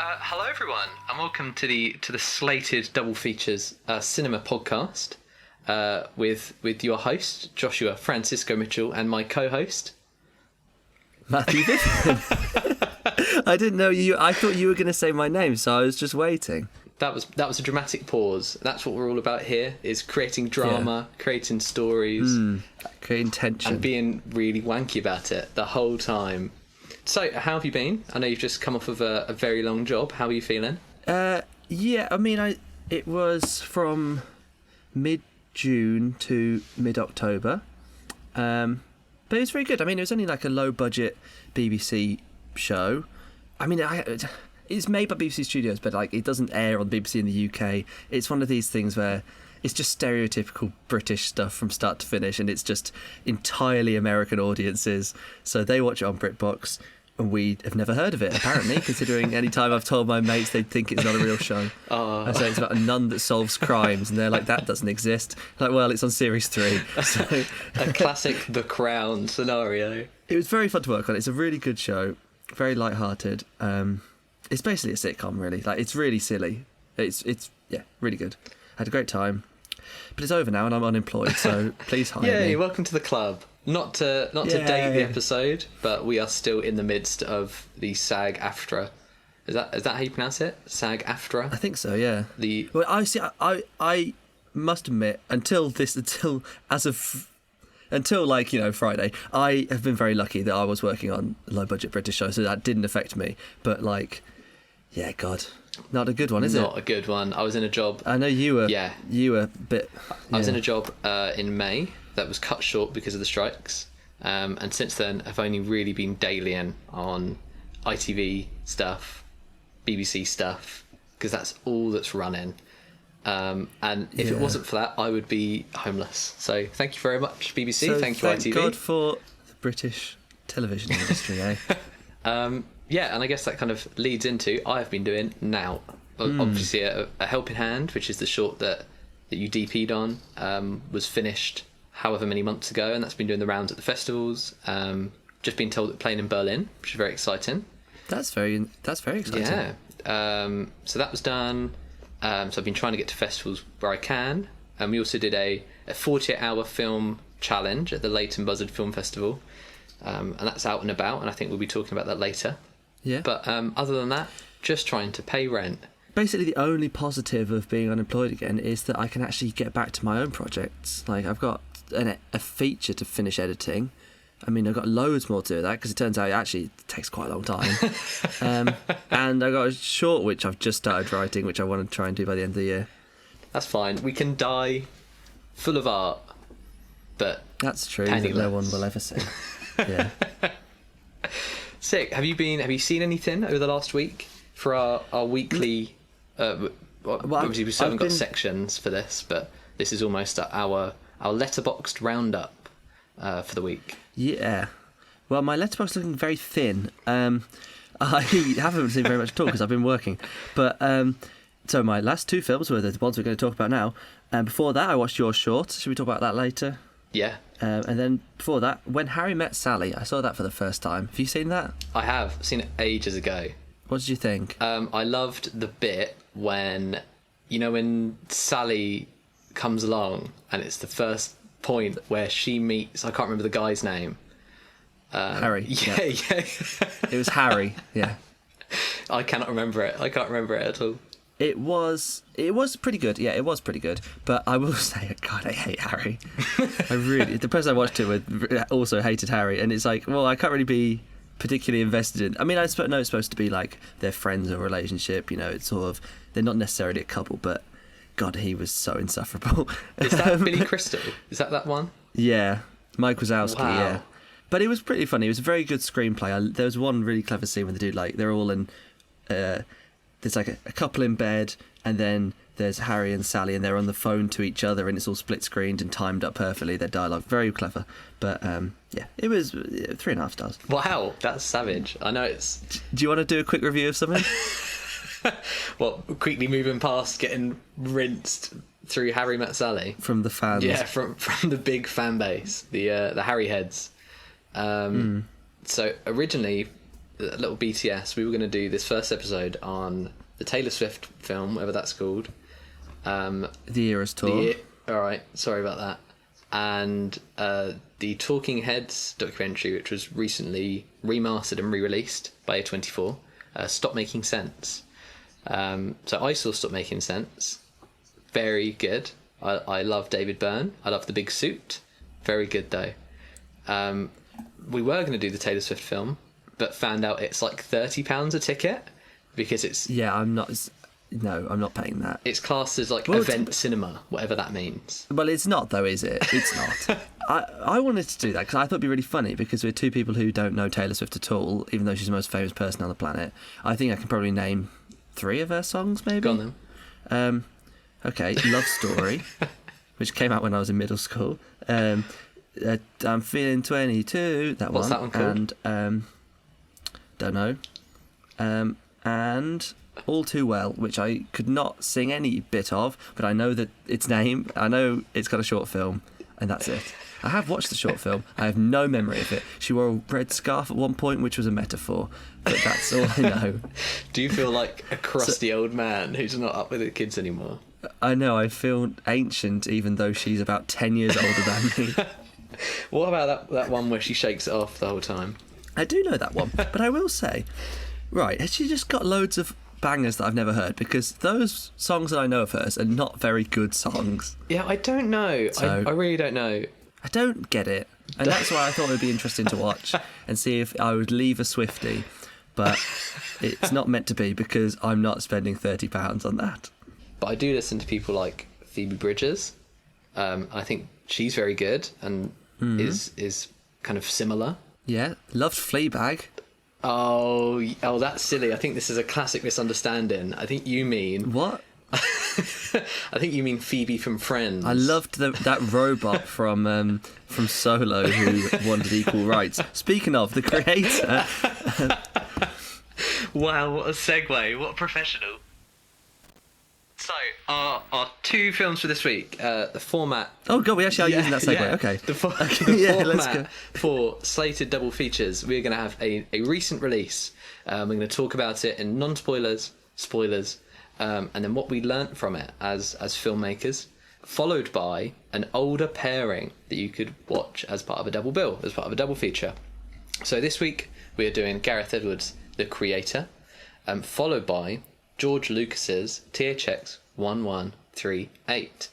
Hello, everyone, and welcome to the Slated Double Features cinema podcast with your host Joshua Francisco Mitchell and my co-host Matthew Biffin. I didn't know you. I thought you were going to say my name, so I was just waiting. That was a dramatic pause. That's what we're all about here: is creating drama, creating stories, creating tension, and being really wanky about it the whole time. So, how have you been? I know you've just come off of a very long job. How are you feeling? Yeah, I mean, it was from mid-June to mid-October, but it was very good. I mean, it was only like a low-budget BBC show. I mean, it's made by BBC Studios, but like it doesn't air on BBC in the UK. It's one of these things where it's just stereotypical British stuff from start to finish, and it's just entirely American audiences. So they watch it on BritBox, and we have never heard of it, apparently, considering any time I've told my mates, they'd think it's not a real show. I say it's about a nun that solves crimes, and they're like, that doesn't exist. Like, well, it's on series 3. So a classic The Crown scenario. It was very fun to work on. It's a really good show, very light-hearted. It's basically a sitcom, really. Like, it's really silly. It's really good. I had a great time. But it's over now and I'm unemployed, so please hire me. Yeah, welcome to the club. Not to date the episode, but we are still in the midst of the SAG-AFTRA. Is that how you pronounce it? SAG-AFTRA? I think so, yeah. Well, I must admit, until Friday, I have been very lucky that I was working on low-budget British shows, so that didn't affect me. But, like, yeah, God, not a good one, is it? Not a good one. I was in a job. I know you were. Yeah. You were a bit. I was in a job in May that was cut short because of the strikes, and since then I've only really been dailying on ITV stuff, BBC stuff, because that's all that's running. And if it wasn't for that, I would be homeless. So thank you very much, BBC. So thank you, ITV. Thank God for the British television industry, eh? Yeah, and I guess that kind of leads into I've been doing now. Obviously, a Helping Hand, which is the short that you DP'd on, was finished however many months ago, and that's been doing the rounds at the festivals. Just been told that playing in Berlin, which is very exciting. That's very exciting. Yeah. So that was done. So I've been trying to get to festivals where I can. And we also did a 48-hour film challenge at the Leighton Buzzard Film Festival. And that's out and about, and I think we'll be talking about that later. Yeah. But other than that, just trying to pay rent. Basically, the only positive of being unemployed again is that I can actually get back to my own projects. Like, I've got a feature to finish editing. I mean, I've got loads more to do that, because it turns out it actually takes quite a long time. And I got a short which I've just started writing, which I want to try and do by the end of the year. That's fine. We can die full of art, but that's true. That no one will ever see. Yeah. Sick. Have you seen anything over the last week for our weekly? Obviously, we still haven't got sections for this, but this is almost our letterboxed roundup for the week. Yeah. Well, my letterbox is looking very thin. I haven't seen very much at all because I've been working. But so my last 2 films were the ones we're going to talk about now. And before that, I watched your short. Should we talk about that later? Yeah. And then before that, When Harry Met Sally. I saw that for the first time. Have you seen that? I have. Seen it ages ago. What did you think? I loved the bit when Sally comes along and it's the first point where she meets, I can't remember the guy's name. Harry. Yeah. It was Harry, yeah. I cannot remember it. I can't remember it at all. It was pretty good. Yeah, it was pretty good. But I will say, God, I hate Harry. The person I watched it with also hated Harry. And it's like, well, I can't really be particularly invested in. I mean, I know it's supposed to be like their friends or relationship. It's sort of, they're not necessarily a couple, but God, he was so insufferable. Is that Billy Crystal? Is that one? Yeah, Mike Wazowski. Wow. Yeah, but it was pretty funny. It was a very good screenplay. There was one really clever scene where the dude, like, they're all in. There's like a couple in bed, and then there's Harry and Sally, and they're on the phone to each other, and it's all split screened and timed up perfectly. Their dialogue, very clever. But yeah, it was 3.5 stars. Wow, that's savage. I know it's. Do you want to do a quick review of something? Well, quickly moving past getting rinsed through Harry Met Sally from the fans. Yeah, from the big fan base, the Harry heads. So originally, a little BTS. We were going to do this first episode on the Taylor Swift film, whatever that's called. The Eras Tour. All right, sorry about that. And the Talking Heads documentary, which was recently remastered and re-released by A24, Stop Making Sense. So I saw Stop Making Sense. Very good. I love David Byrne. I love The Big Suit. Very good, though. We were going to do the Taylor Swift film, but found out it's like £30 a ticket because it's... Yeah, I'm not paying that. It's classed as like event cinema, whatever that means. Well, it's not though, is it? It's not. I wanted to do that because I thought it'd be really funny because we're two people who don't know Taylor Swift at all, even though she's the most famous person on the planet. I think I can probably name 3 of her songs, maybe. Go on then. Okay, Love Story, which came out when I was in middle school. I'm feeling 22. That What's one. that one called? And don't know. And All Too Well, which I could not sing any bit of, but I know that its name. I know it's got a short film, and that's it. I have watched the short film. I have no memory of it. She wore a red scarf at one point, which was a metaphor, but that's all I know. Do you feel like a crusty old man who's not up with the kids anymore? I know, I feel ancient, even though she's about 10 years older than me. What about that one where she shakes it off the whole time? I do know that one, but I will say, right, has she just got loads of bangers that I've never heard? Because those songs that I know of hers are not very good songs. Yeah, I don't know. So, I really don't know. I don't get it. And that's why I thought it would be interesting to watch and see if I would leave a Swiftie. But it's not meant to be because I'm not spending £30 on that. But I do listen to people like Phoebe Bridgers. I think she's very good and is kind of similar. Yeah, loved Fleabag. Oh, that's silly. I think this is a classic misunderstanding. I think you mean... What? I think you mean Phoebe from Friends. I loved that robot from Solo who wanted equal rights. Speaking of, the creator... Wow, what a segue. What a professional. So, our 2 films for this week. The format... Oh, God, we actually are using that segue. Yeah. Okay. The yeah, format let's go. for Slated Double Features, we're going to have a recent release. We're going to talk about it in non-spoilers, spoilers, and then what we learnt from it as filmmakers, followed by an older pairing that you could watch as part of a double bill, as part of a double feature. So this week, we're doing Gareth Edwards' The Creator, followed by George Lucas's THX 1138.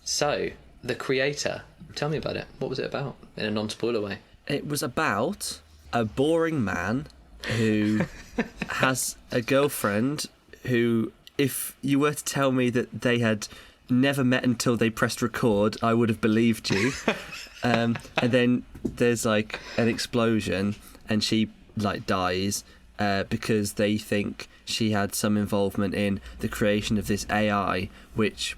So, The Creator, tell me about it. What was it about in a non-spoiler way? It was about a boring man who has a girlfriend who, if you were to tell me that they had never met until they pressed record, I would have believed you. And then there's like an explosion and she like dies because they think she had some involvement in the creation of this AI which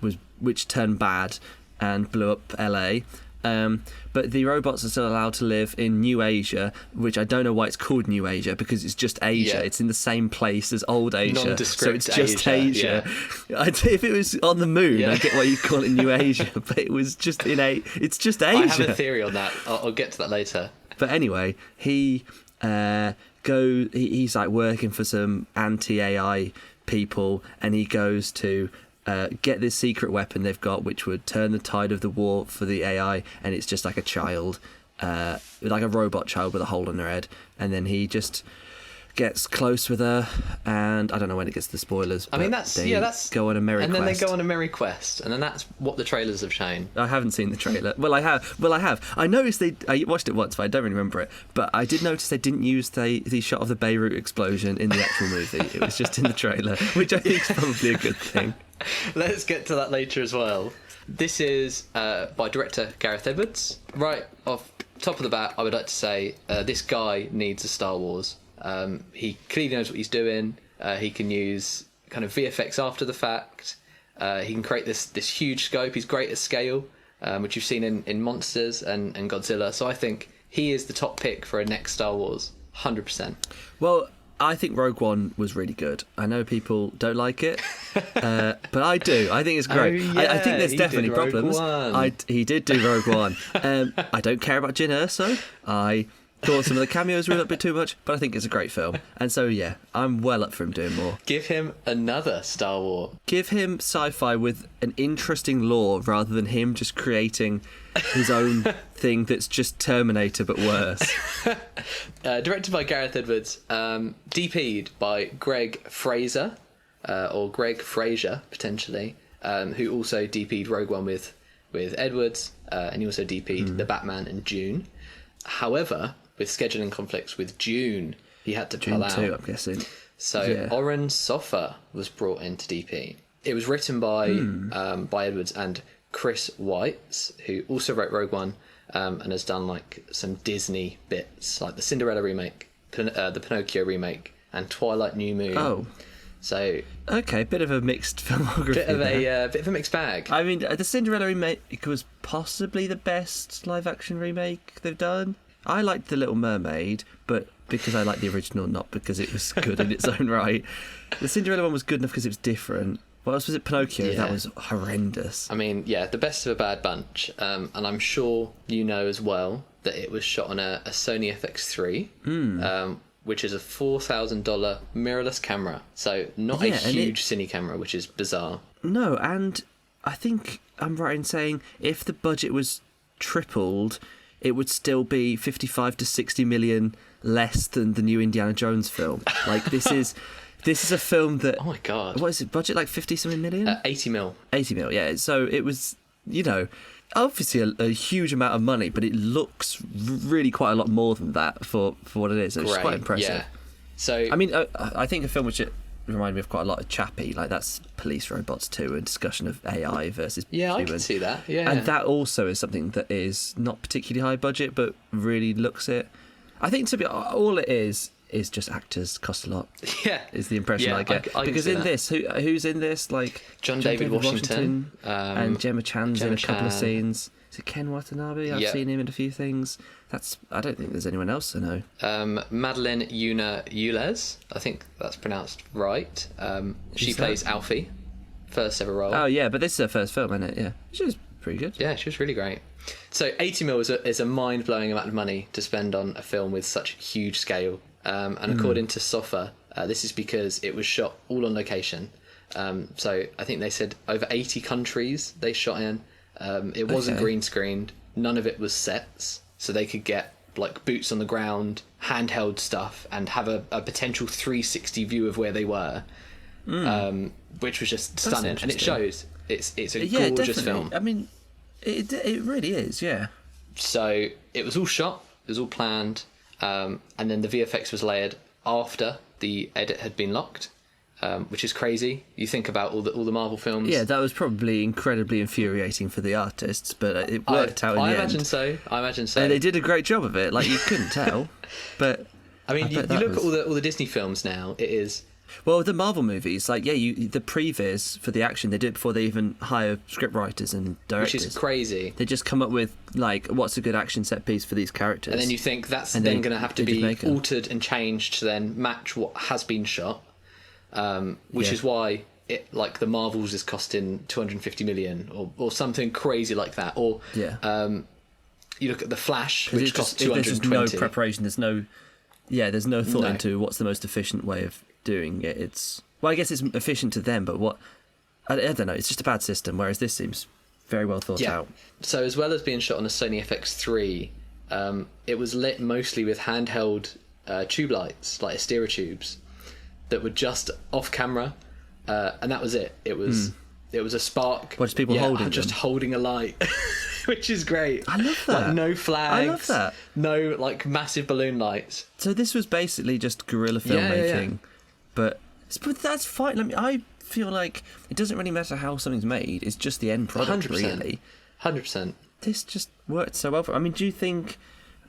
turned bad and blew up LA. But the robots are still allowed to live in New Asia, which I don't know why it's called New Asia, because it's just Asia. Yeah. It's in the same place as old Asia. Nondescript so it's just Asia. Yeah. If it was on the moon, I get why you call it New Asia, but it was just it's just Asia. I have a theory on that. I'll get to that later. But anyway, he's like working for some anti-AI people, and he goes to get this secret weapon they've got, which would turn the tide of the war for the AI, and it's just like a child, like a robot child with a hole in her head, and then he just gets close with her, and I don't know when it gets to the spoilers. I mean, that's go on a merry quest, and then they go on a merry quest, and then that's what the trailers have shown. I haven't seen the trailer. Well, I have. I noticed I watched it once, but I don't really remember it. But I did notice they didn't use the shot of the Beirut explosion in the actual movie. It was just in the trailer, which I think is probably a good thing. Let's get to that later as well. This is by director Gareth Edwards. Right off top of the bat, I would like to say this guy needs a Star Wars. He clearly knows what he's doing. He can use kind of VFX after the fact. He can create this huge scope. He's great at scale, which you've seen in Monsters and Godzilla. So I think he is the top pick for a next Star Wars, 100%. Well, I think Rogue One was really good. I know people don't like it, but I do. I think it's great. Oh, yeah, I think there's definitely problems. He did do Rogue One. I don't care about Jyn Erso. I Thought some of the cameos were a little bit too much, but I think it's a great film. And so, yeah, I'm well up for him doing more. Give him another Star Wars. Give him sci-fi with an interesting lore rather than him just creating his own thing that's just Terminator but worse. Directed by Gareth Edwards, DP'd by Greg Fraser, or Greg Fraser, potentially, who also DP'd Rogue One with Edwards, and he also DP'd The Batman and Dune. However, with scheduling conflicts with Dune, he had to pull Dune out. 2, I'm guessing. So Yeah. Oren Sofer was brought in to DP. It was written by Edwards and Chris Weitz, who also wrote Rogue One, and has done like some Disney bits, like the Cinderella remake, the Pinocchio remake, and Twilight New Moon. Oh, So okay, bit of a mixed filmography. bit of there. a mixed bag. I mean, the Cinderella remake was possibly the best live-action remake they've done. I liked The Little Mermaid, but because I liked the original, not because it was good in its own right. The Cinderella one was good enough because it was different. What else was it? Pinocchio. Yeah. That was horrendous. I mean, yeah, the best of a bad bunch. And I'm sure you know as well that it was shot on a Sony FX3, which is a $4,000 mirrorless camera. So not a Yeah, and huge cine camera, which is bizarre. No, and I think I'm right in saying if the budget was tripled, it would still be 55 to 60 million less than the new Indiana Jones film. Like this is a film that, Oh my god. what is it, budget like 50 something million? 80 mil. 80 mil, yeah. So it was, obviously a huge amount of money, but it looks really quite a lot more than that for what it is. It's Great. quite impressive. Yeah. So I mean, I think a film which it reminded me of quite a lot of Chappie, like that's Police Robots 2, a discussion of AI versus yeah, I can humans. see that. Yeah. And that also is something that is not particularly high budget, but really looks it. I think to be all it is just actors cost a lot. yeah. Is the impression Yeah, I get. I can Because see in that. this, who's in this? Like John David Washington, and Gemma Chan's in a couple of Chan. scenes. Is it Ken Watanabe? I've Yeah. seen him in a few things. I don't think there's anyone else I know. Madeline Yuna Ulez, I think that's pronounced right. She Who's that? plays Alfie, first ever role. Oh yeah, but this is her first film, isn't it? Yeah, which is pretty good. Yeah, she was really great. So 80 mil is a mind-blowing amount of money to spend on a film with such huge scale. And according to Sofa, this is because it was shot all on location. So I think they said over 80 countries they shot in. It wasn't Okay. green screened. None of it was sets. So they could get like boots on the ground, handheld stuff, and have a potential 360 view of where they were, which was just stunning. And it interesting. shows. It's a Yeah, gorgeous definitely. film. I mean, it really is. Yeah. So it was all shot, it was all planned, and then the VFX was layered after the edit had been locked, which is crazy. You think about all the Marvel films. Yeah, that was probably incredibly infuriating for the artists, but it worked out in I the imagine end. so. I imagine so. And they did a great job of it. Like you couldn't tell, but I mean, you bet that look at was- all the Disney films now. It is. well, the Marvel movies, like the previs for the action they do it before they even hire script writers and directors. Which is crazy. They just come up with like what's a good action set piece for these characters, And then you think that's And then they- going to have to they just be make 'em. altered and changed to then match what has been shot, which Yeah. is why it like the Marvels is costing 250 million or something crazy like that. Or yeah. you look at the Flash, 'Cause which it's cost just, there's just no 220. preparation. There's no thought No. into what's the most efficient way of doing it. It's I guess it's efficient to them, but I don't know. It's just a bad system. Whereas this seems very well thought out. So as well as being shot on a Sony FX3, it was lit mostly with handheld tube lights, like Astera tubes, that were just off camera, and that was it. It was a spark. What, just people holding just them? holding a light, which is great. I love that. Like no flags. I love that. No like massive balloon lights. So this was basically just guerrilla Yeah, yeah, filmmaking, yeah. but that's fine. I feel like it doesn't really matter how something's made. It's just the end product, 100%. really. 100%. This just worked so well. I mean, do you think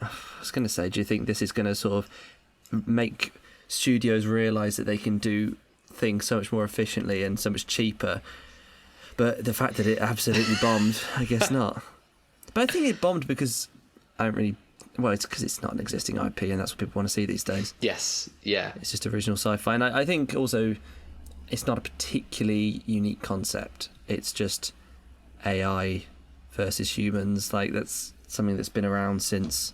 this is going to sort of make studios realise that they can do things so much more efficiently and so much cheaper? But the fact that it absolutely bombed, I guess not. But I think it bombed because it's because it's not an existing IP, and that's what people want to see these days. Yes. Yeah. It's just original sci-fi, and I think also it's not a particularly unique concept. It's just AI versus humans. Like that's something that's been around since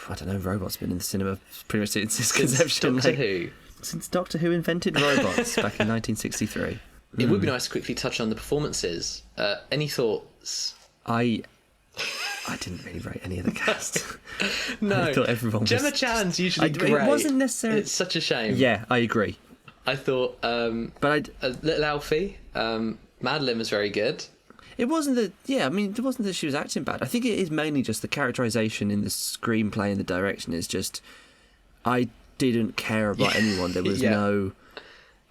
I don't know, robots been in the cinema pretty much since its conception. Doctor Who. Since Doctor Who invented robots back in 1963. It would be nice to quickly touch on the performances. Any thoughts? I didn't really rate any of the cast. No. I thought everyone was... Gemma Chan's usually great. It wasn't necessarily... It's such a shame. Yeah, I agree. I thought Little Alfie, Madeline was very good. It wasn't that... Yeah, I mean, it wasn't that she was acting bad. I think it is mainly just the characterisation in the screenplay and the direction is just... I didn't care about anyone. There was no...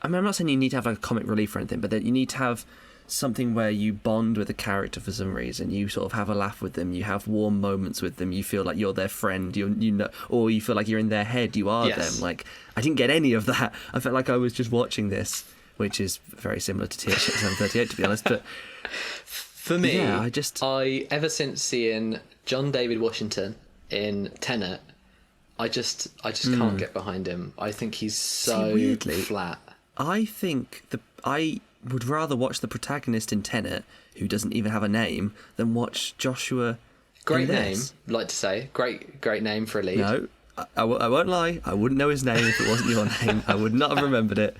I mean, I'm not saying you need to have like a comic relief or anything, but that you need to have something where you bond with a character for some reason. You sort of have a laugh with them. You have warm moments with them. You feel like you're their friend. You know, or you feel like you're in their head. You are them. Like, I didn't get any of that. I felt like I was just watching this, which is very similar to THX 738, to be honest. But for me, I ever since seeing John David Washington in Tenet, I just can't get behind him. I think he's so flat. I think I would rather watch the protagonist in Tenet, who doesn't even have a name, than watch Joshua. Great name, I'd like to say. Great name for a lead. No, I won't lie. I wouldn't know his name if it wasn't your name. I would not have remembered it.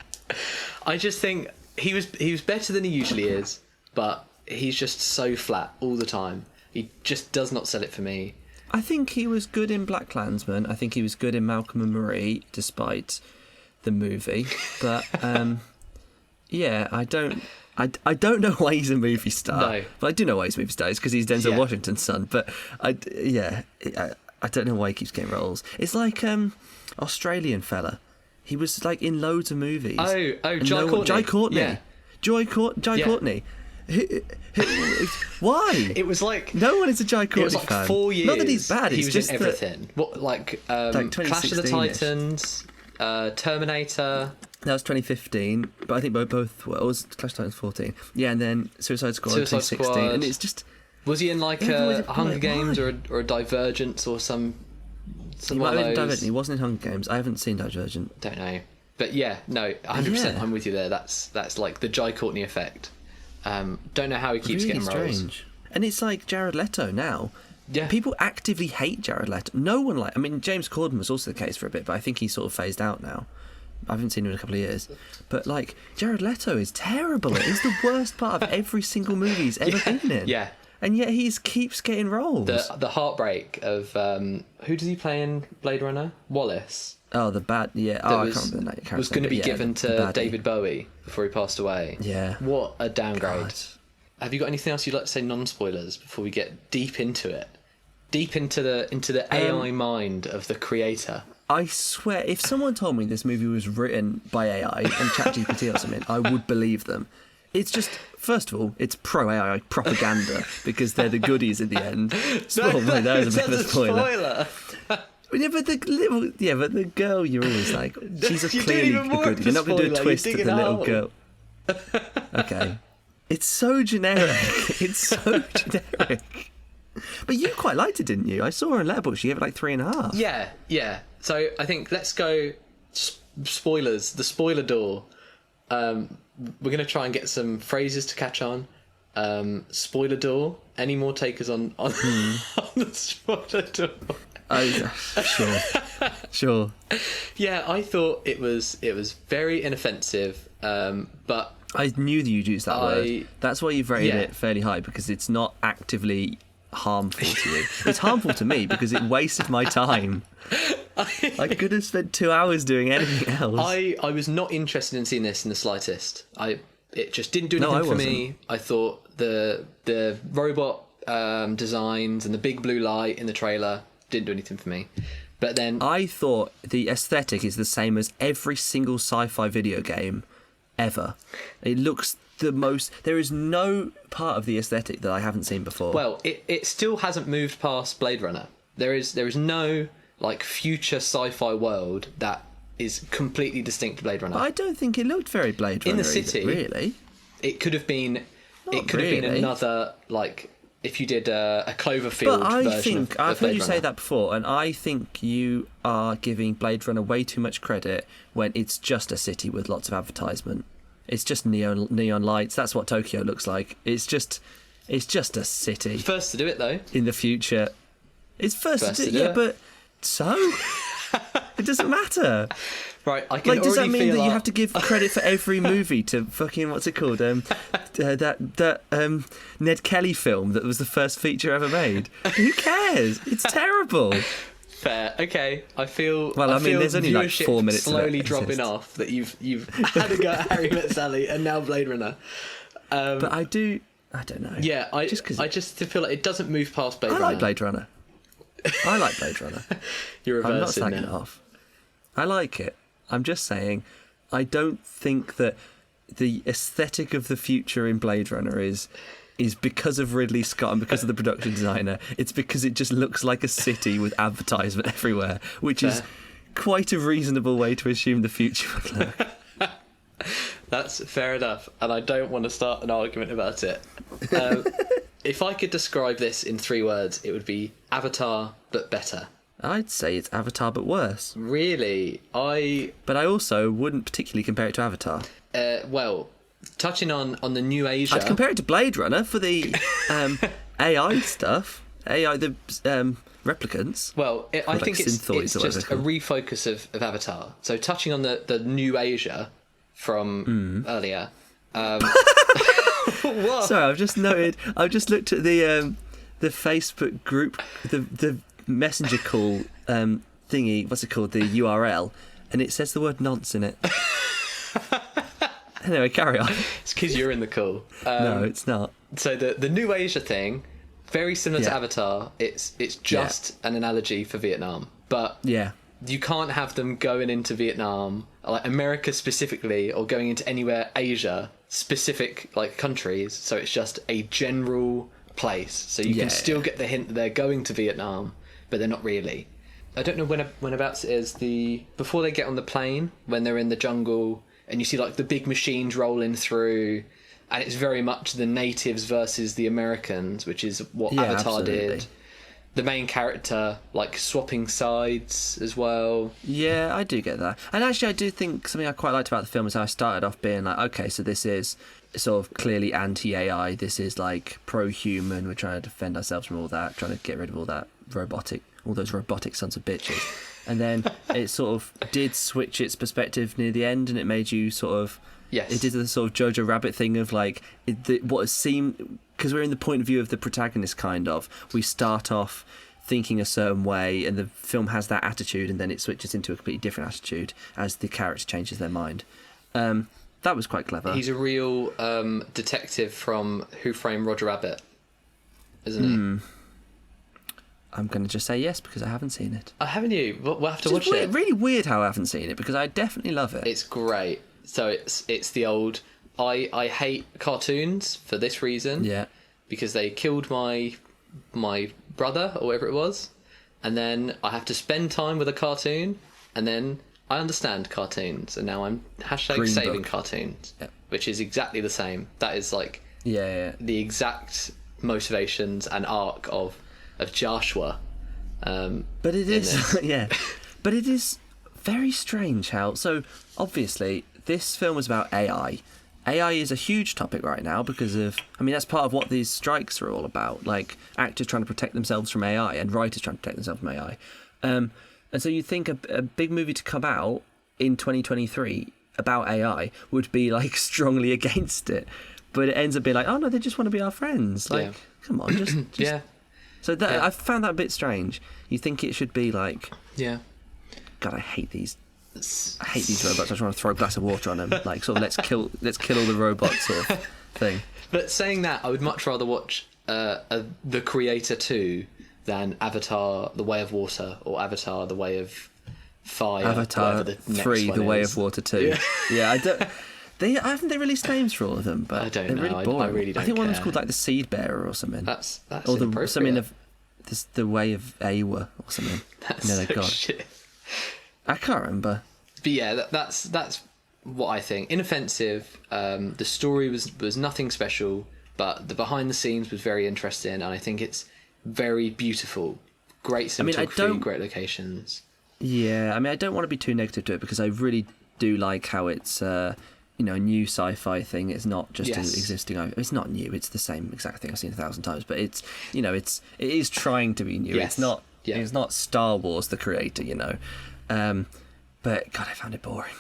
I just think he was better than he usually is, but he's just so flat all the time. He just does not sell it for me. I think he was good in BlacKkKlansman. I think he was good in Malcolm and Marie, despite the movie. But yeah, I don't know why he's a movie star. No. But I do know why he's a movie star. It's because he's Denzel Washington's son. But I don't know why he keeps getting roles. It's like Australian fella. He was like in loads of movies. Jai Courtney. Yeah. Jai Courtney. Why? It was like no one is a Jai Courtney fan. It was like fan. 4 years. Not that he's bad. He It's was just in everything. Like Clash of the Titans, Terminator. That was 2015, but I think both were. It was Clash of the Titans 14. Yeah, and then Suicide Squad 2016, and it's just. Was he in like a Hunger Games or a Divergence or some? He might have been Divergent. He wasn't in Hunger Games. I haven't seen Divergent. Don't know, but yeah, no, 100%. I'm with you there. That's like the Jai Courtney effect. Don't know how he keeps getting roles. And it's like Jared Leto now. Yeah. People actively hate Jared Leto. No one I mean, James Corden was also the case for a bit, but I think he's sort of phased out now. I haven't seen him in a couple of years. But, like, Jared Leto is terrible. He's the worst part of every single movie he's ever been in. Yeah. And yet he keeps getting roles. The heartbreak of... who does he play in Blade Runner? Wallace. Oh, the bad... Yeah. I can't remember that character. Was going to be given to David Bowie before he passed away. Yeah. What a downgrade. God. Have you got anything else you'd like to say, non-spoilers, before we get deep into it? Deep into the AI mind of the creator. I swear, if someone told me this movie was written by AI and ChatGPT or something, I would believe them. It's just, first of all, it's pro-AI propaganda because they're the goodies at the end. That was a bit of a spoiler. Yeah, but the girl, you're always like, she's clearly a goodie. You're not going to do a twist to the little girl. Okay. It's so generic. It's so generic. But you quite liked it, didn't you? I saw her in Letterboxd. She gave it like 3.5. Yeah. So I think let's go spoilers. The spoiler door. We're going to try and get some phrases to catch on. Spoiler door. Any more takers on the spoiler door? Sure. Yeah, I thought it was very inoffensive, but I knew that you'd use that word. That's why you've rated it fairly high, because it's not actively harmful to you. It's harmful to me because it wasted my time. I could have spent 2 hours doing anything else. I was not interested in seeing this in the slightest. It just didn't do anything for me. I thought the robot designs and the big blue light in the trailer didn't do anything for me. But then I thought the aesthetic is the same as every single sci-fi video game ever. It looks the most... There is no part of the aesthetic that I haven't seen before. Well, it still hasn't moved past Blade Runner. There is no like future sci-fi world that is completely distinct to Blade Runner. But I don't think it looked very Blade Runner in the city. Really, it could have been. It could have been another, like, if you did a Cloverfield but version of I've heard you Runner. say that before, and I think you are giving Blade Runner way too much credit when it's just a city with lots of advertisement. It's just neon lights. That's what Tokyo looks like. It's just a city. First to do it, though. In the future, it's first to do it. Yeah, but So it doesn't matter. Right, I can Like, does that already mean feel that you our- have to give credit for every movie to fucking what's it called? That Ned Kelly film that was the first feature ever made. Who cares? It's terrible. Fair. Okay, I feel. Well, I mean, feel there's only like viewership 4 minutes of it slowly that dropping exists. off. That you've had a go at Harry Met Sally and now Blade Runner. But I don't know. Yeah, I Just 'cause- just feel like it doesn't move past Blade I Runner. like Blade Runner. I like Blade Runner. You're I'm not reversing slagging it now. off. I like it. I'm just saying, I don't think that the aesthetic of the future in Blade Runner is because of Ridley Scott and because of the production designer. It's because it just looks like a city with advertisement everywhere, which is quite a reasonable way to assume the future would look. That's fair enough, and I don't want to start an argument about it. If I could describe this in 3 words, it would be Avatar, but better. I'd say it's Avatar, but worse. Really, But I also wouldn't particularly compare it to Avatar. well, touching on the New Asia. I'd compare it to Blade Runner for the AI stuff. AI, the replicants. Well, I like think it's synthoids or whatever just a they're called. refocus of Avatar. So touching on the New Asia from earlier. What? Sorry, I've just looked at the Facebook group, the messenger call thingy. What's it called? The URL, and it says the word "nonce" in it. Anyway, carry on. It's because you're in the call. No, it's not. So the New Asia thing, very similar to Yeah. Avatar. It's just an analogy for Vietnam, but Yeah. you can't have them going into Vietnam, like America specifically, or going into anywhere Asia specific like countries. So it's just a general place. So you Yeah. can still get the hint that they're going to Vietnam, but they're not really. I don't know whenabouts it is. Before they get on the plane, when they're in the jungle, and you see like the big machines rolling through, and it's very much the natives versus the Americans, which is what Yeah, Avatar absolutely. did. The main character like swapping sides as well. Yeah, I do get that. And actually, I do think something I quite liked about the film is how I started off being like, okay, so this is sort of clearly anti-AI. This is like pro-human. We're trying to defend ourselves from all that, trying to get rid of all those robotic sons of bitches. And then it sort of did switch its perspective near the end, and it made you sort of... Yes. It did the sort of Jojo Rabbit thing of like, what seemed... Because we're in the point of view of the protagonist, kind of. We start off thinking a certain way, and the film has that attitude, and then it switches into a completely different attitude as the character changes their mind. That was quite clever. He's a real detective from Who Framed Roger Rabbit, isn't he? I'm going to just say yes because I haven't seen it. Haven't you? We'll have to Which watch is it. really weird how I haven't seen it because I definitely love it. It's great. So it's the old. I hate cartoons for this reason. Yeah. Because they killed my brother or whatever it was, and then I have to spend time with a cartoon, and then I understand cartoons, and now I'm Green saving Book. cartoons, Yep. which is exactly the same. That is like Yeah. the exact motivations and arc of Joshua. But it is, this. yeah. But it is very strange how. So obviously, this film was about AI. AI is a huge topic right now because of. I mean, that's part of what these strikes are all about. Like actors trying to protect themselves from AI and writers trying to protect themselves from AI. And so you think a big movie to come out in 2023 about AI would be like strongly against it, but it ends up being like, oh no, they just want to be our friends. Like, Yeah. come on, just Yeah, So that Yeah. I found that a bit strange. You think it should be like, yeah. God, I hate these robots. I just want to throw a glass of water on them. Like, sort of, let's kill all the robots sort of thing. But saying that, I would much rather watch The Creator 2 than Avatar: The Way of Water or Avatar: The Way of Fire. Avatar whatever the next 3, one The Way is. of Water 2. Yeah, I don't. Haven't they released names for all of them? But I don't they're know. really I boring. really don't think one was care. called like the Seed Bearer or something. That's or inappropriate. something of the Way of Awa or something. That's no, so God. shit. I can't remember. But yeah, that's what I think. Inoffensive. The story was nothing special, but the behind the scenes was very interesting, and I think it's very beautiful. Great cinematography, great locations. Yeah, I mean, I don't want to be too negative to it because I really do like how it's a new sci-fi thing. It's not just Yes. existing. It's not new. It's the same exact thing I've seen 1,000 times. But it's it is trying to be new. Yes. It's not Yeah. It's not Star Wars, the creator, you know. But God, I found it boring.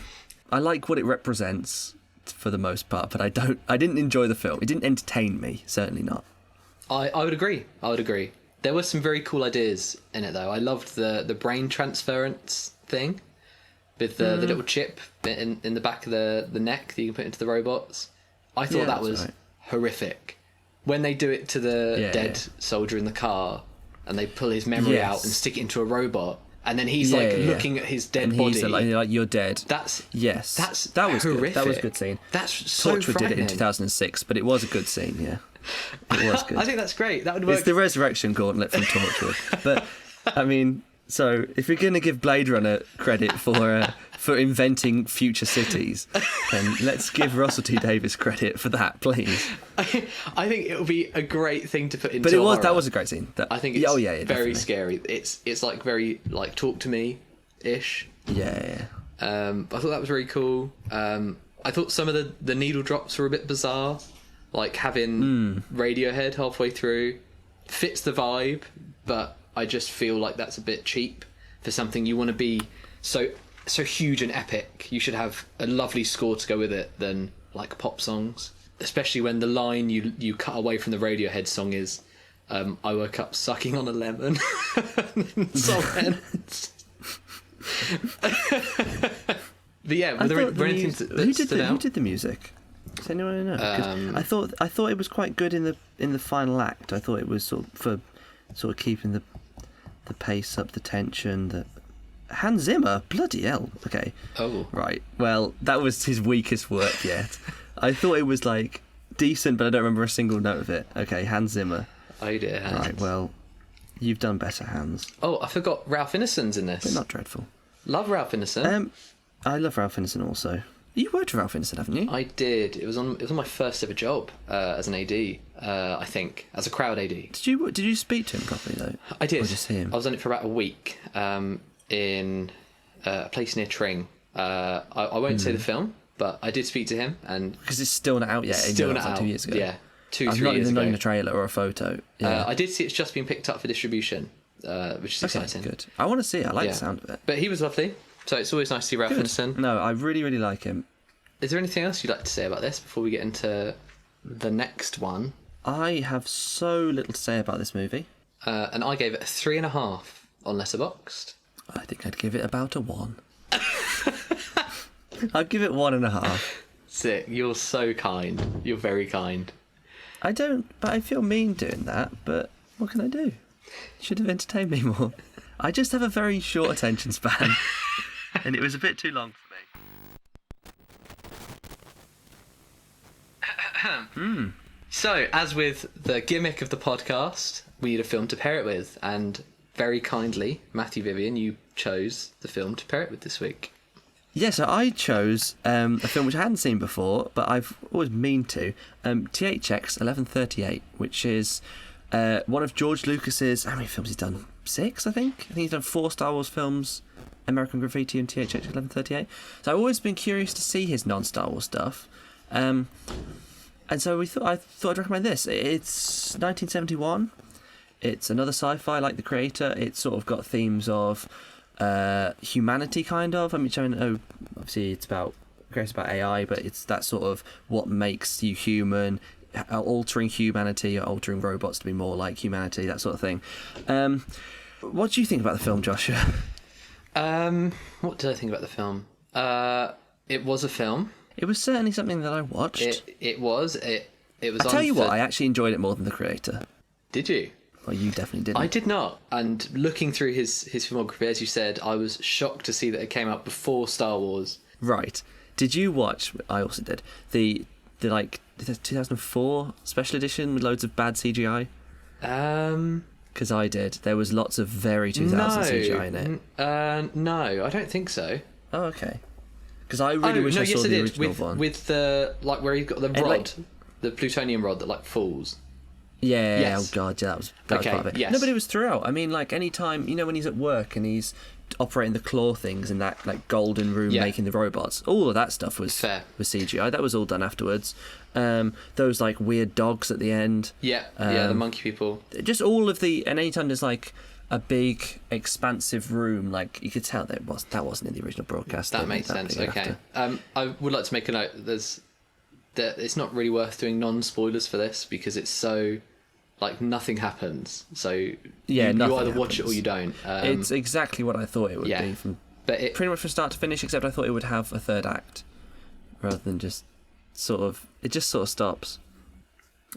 I like what it represents for the most part, but I didn't enjoy the film. It didn't entertain me, certainly not. I would agree. There were some very cool ideas in it, though. I loved the brain transference thing with the little chip in the back of the neck that you can put into the robots. I thought that was horrific. When they do it to the dead soldier in the car and they pull his memory out and stick it into a robot, and then he's looking at his dead and body. He's like, you're dead. That was horrific. Good. That was a good scene. That's so Torchwood did it in 2006, but it was a good scene. Yeah, it was good. I think that's great. That would work. It's the resurrection gauntlet from Torchwood. But I mean, so if you're going to give Blade Runner credit for inventing future cities, then let's give Russell T Davies credit for that, please. I think it would be a great thing to put into. But that was a great scene. I think it's very definitely. scary. It's like very like talk to me ish. Yeah. I thought that was very cool. I thought some of the needle drops were a bit bizarre, like having Radiohead halfway through fits the vibe, but I just feel like that's a bit cheap for something you want to be so huge and epic. You should have a lovely score to go with it than like pop songs, especially when the line you cut away from the Radiohead song is I woke up sucking on a lemon. Song ends. But yeah, were there anything that stood out? Who did the music? Does anyone know? 'Cause I thought it was quite good in the final act. I thought it was sort of keeping the pace up, the tension. Hans Zimmer, bloody hell. Okay. Oh. Right. Well, that was his weakest work yet. I thought it was like decent, but I don't remember a single note of it. Okay, Hans Zimmer. Oh dear, Hans. Right. Well, you've done better, Hans. Oh, I forgot Ralph Ineson's in this. But not dreadful. Love Ralph Ineson. I love Ralph Ineson also. You worked with Ralph Ineson, haven't you? I did. It was on my first ever job as an AD. I think as a crowd AD. Did you speak to him properly though? I did. Or just him? I was on it for about a week in a place near Tring. I won't say the film, but I did speak to him, and because it's still not out yet. Still not like out. 2 years ago. Yeah, 3 I've years ago. not even a trailer or a photo. Yeah. I did see it's just been picked up for distribution, which is exciting. Good. I want to see it. I like the sound of it. But he was lovely, so it's always nice to see Ralph Ineson. No, I really, really like him. Is there anything else you'd like to say about this before we get into the next one? I have so little to say about this movie. And I gave it a 3.5 on Letterboxd. I think I'd give it about a 1. I'd give it 1.5. Sick. You're so kind. You're very kind. I don't, but I feel mean doing that, but what can I do? Should have entertained me more. I just have a very short attention span. And it was a bit too long for me. So, as with the gimmick of the podcast, we need a film to pair it with, and very kindly, Matthew Vivian, you chose the film to pair it with this week. Yeah, so I chose a film which I hadn't seen before, but I've always meant to. THX 1138, which is one of George Lucas's... How many films he's done? 6, I think? I think he's done 4 Star Wars films, American Graffiti and THX 1138. So I've always been curious to see his non-Star Wars stuff. And so I thought I'd recommend this. It's 1971. It's another sci-fi like the creator. It's sort of got themes of humanity, kind of. I mean, obviously it's about AI, but it's that sort of what makes you human, altering humanity, or altering robots to be more like humanity, that sort of thing. What do you think about the film, Joshua? What did I think about the film? It was a film. It was certainly something that I watched. It was. It was. I tell you what, I actually enjoyed it more than the creator. Did you? Well, you definitely didn't. I did not. And looking through his filmography, as you said, I was shocked to see that it came out before Star Wars. Right. Did you watch? I also did the 2004 special edition with loads of bad CGI. Because I did. There was lots of very 2000 CGI in it. No, I don't think so. Oh, okay. Because I really wish I saw the original one. With the where he's got the rod, the plutonium rod that falls. Yeah, Yes. oh god, yeah, that was part of it. Yes. No, but it was throughout. I mean, like, any time, when he's at work and he's operating the claw things in that, like, golden room making the robots, all of that stuff was CGI. That was all done afterwards. Those, like, weird dogs at the end. Yeah, the monkey people. Just all of the... And anytime there's, like, a big, expansive room, like, you could tell that wasn't in the original broadcast. That makes sense, okay. I would like to make a note that it's not really worth doing non-spoilers for this, because it's so... Like, nothing happens, so you either watch it or you don't. It's exactly what I thought it would be, pretty much from start to finish, except I thought it would have a third act, rather than just sort of stops.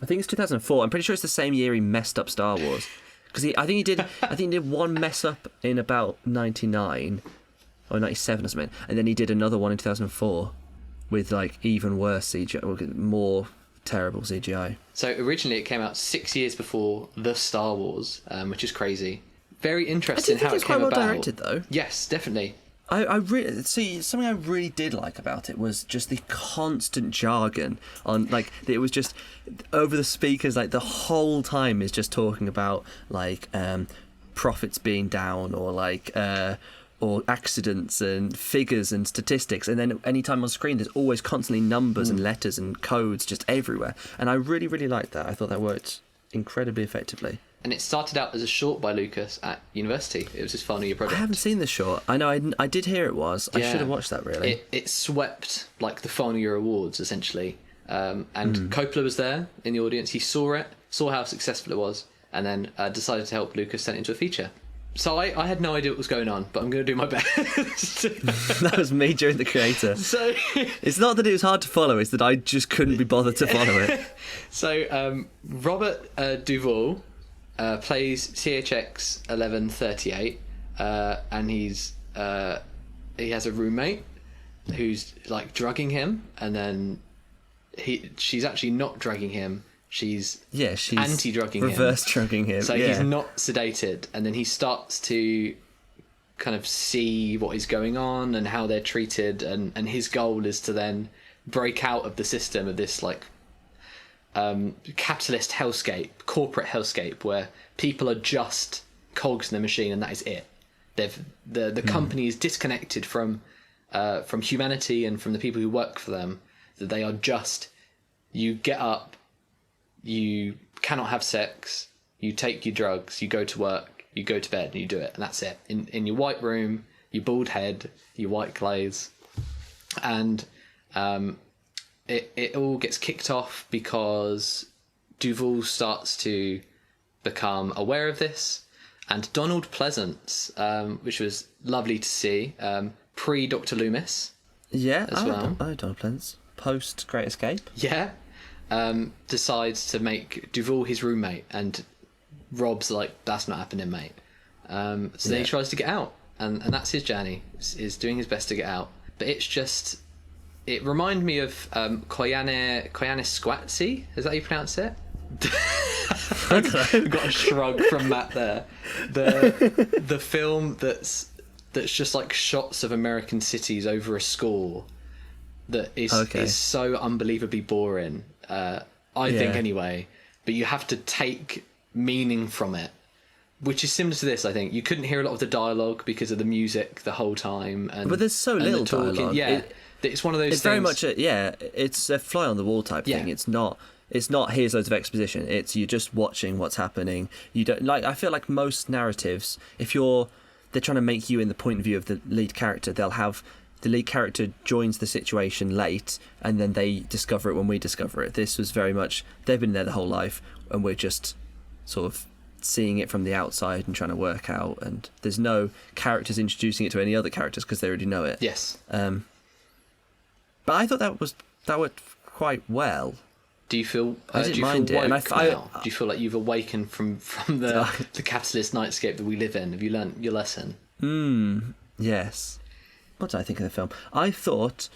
I think it's 2004. I'm pretty sure it's the same year he messed up Star Wars, because I think he did one mess up in about 99 or 97 or something, and then he did another one in 2004 with, like, even worse CGI, more terrible CGI. So originally it came out 6 years before the Star Wars, which is crazy. Very interesting how it came about. Quite well directed, though. Yes, definitely. I really see something I really did like about it was just the constant jargon on, like, it was just over the speakers, like, the whole time is just talking about, like, profits being down, or like or accidents and figures and statistics, and then anytime on screen there's always constantly numbers and letters and codes just everywhere, and I really, really liked that. I thought that worked incredibly effectively. And it started out as a short by Lucas at university. It was his final year project. I haven't seen the short. I know I did hear it was. I should have watched that, really. It swept, like, the final year awards, essentially. And Coppola was there in the audience. He saw it, saw how successful it was, and then decided to help Lucas turn it into a feature. So I had no idea what was going on, but I'm going to do my best. That was me during the creator. So it's not that it was hard to follow, it's that I just couldn't be bothered to follow it. So Robert Duvall plays THX 1138, and he has a roommate who's, like, drugging him, and then she's actually not drugging him. She's anti-drugging him. Reverse drugging him. So he's not sedated, and then he starts to kind of see what is going on and how they're treated, and his goal is to then break out of the system of this, like, capitalist hellscape, corporate hellscape, where people are just cogs in the machine, and that is it. The company is disconnected from humanity and from the people who work for them. That they are just, you get up, you cannot have sex, you take your drugs, you go to work, you go to bed, and you do it, and that's it. In your white room, your bald head, your white clothes, and it all gets kicked off because Duvall starts to become aware of this, and Donald Pleasance, which was lovely to see, pre Dr. Loomis, as well. Oh, Donald Pleasance, post Great Escape. Yeah. Decides to make Duvall his roommate, and Rob's like, that's not happening, mate. Then he tries to get out, and that's his journey, is doing his best to get out. But it's just, it reminded me of Koyane Squatsi. Is that how you pronounce it? I've got a shrug from Matt there. The film that's just like shots of American cities over a score that is so unbelievably boring. I think anyway, but you have to take meaning from it, which is similar to this. I think you couldn't hear a lot of the dialogue because of the music the whole time, but there's so little dialogue. It's one of those. It's very much it's a fly on the wall type thing. It's not here's loads of exposition. It's you just watching what's happening. You don't like. I feel like most narratives, if they're trying to make you in the point of view of the lead character, they'll have the lead character joins the situation late, and then they discover it when we discover it. This was very much, they've been there the whole life, and we're just sort of seeing it from the outside and trying to work out, and there's no characters introducing it to any other characters because they already know it. Yes. But I thought that worked quite well. Do you feel? I didn't mind it, and do you feel like you've awakened from the capitalist nightscape that we live in? Have you learnt your lesson? Yes. What did I think of the film? I thought,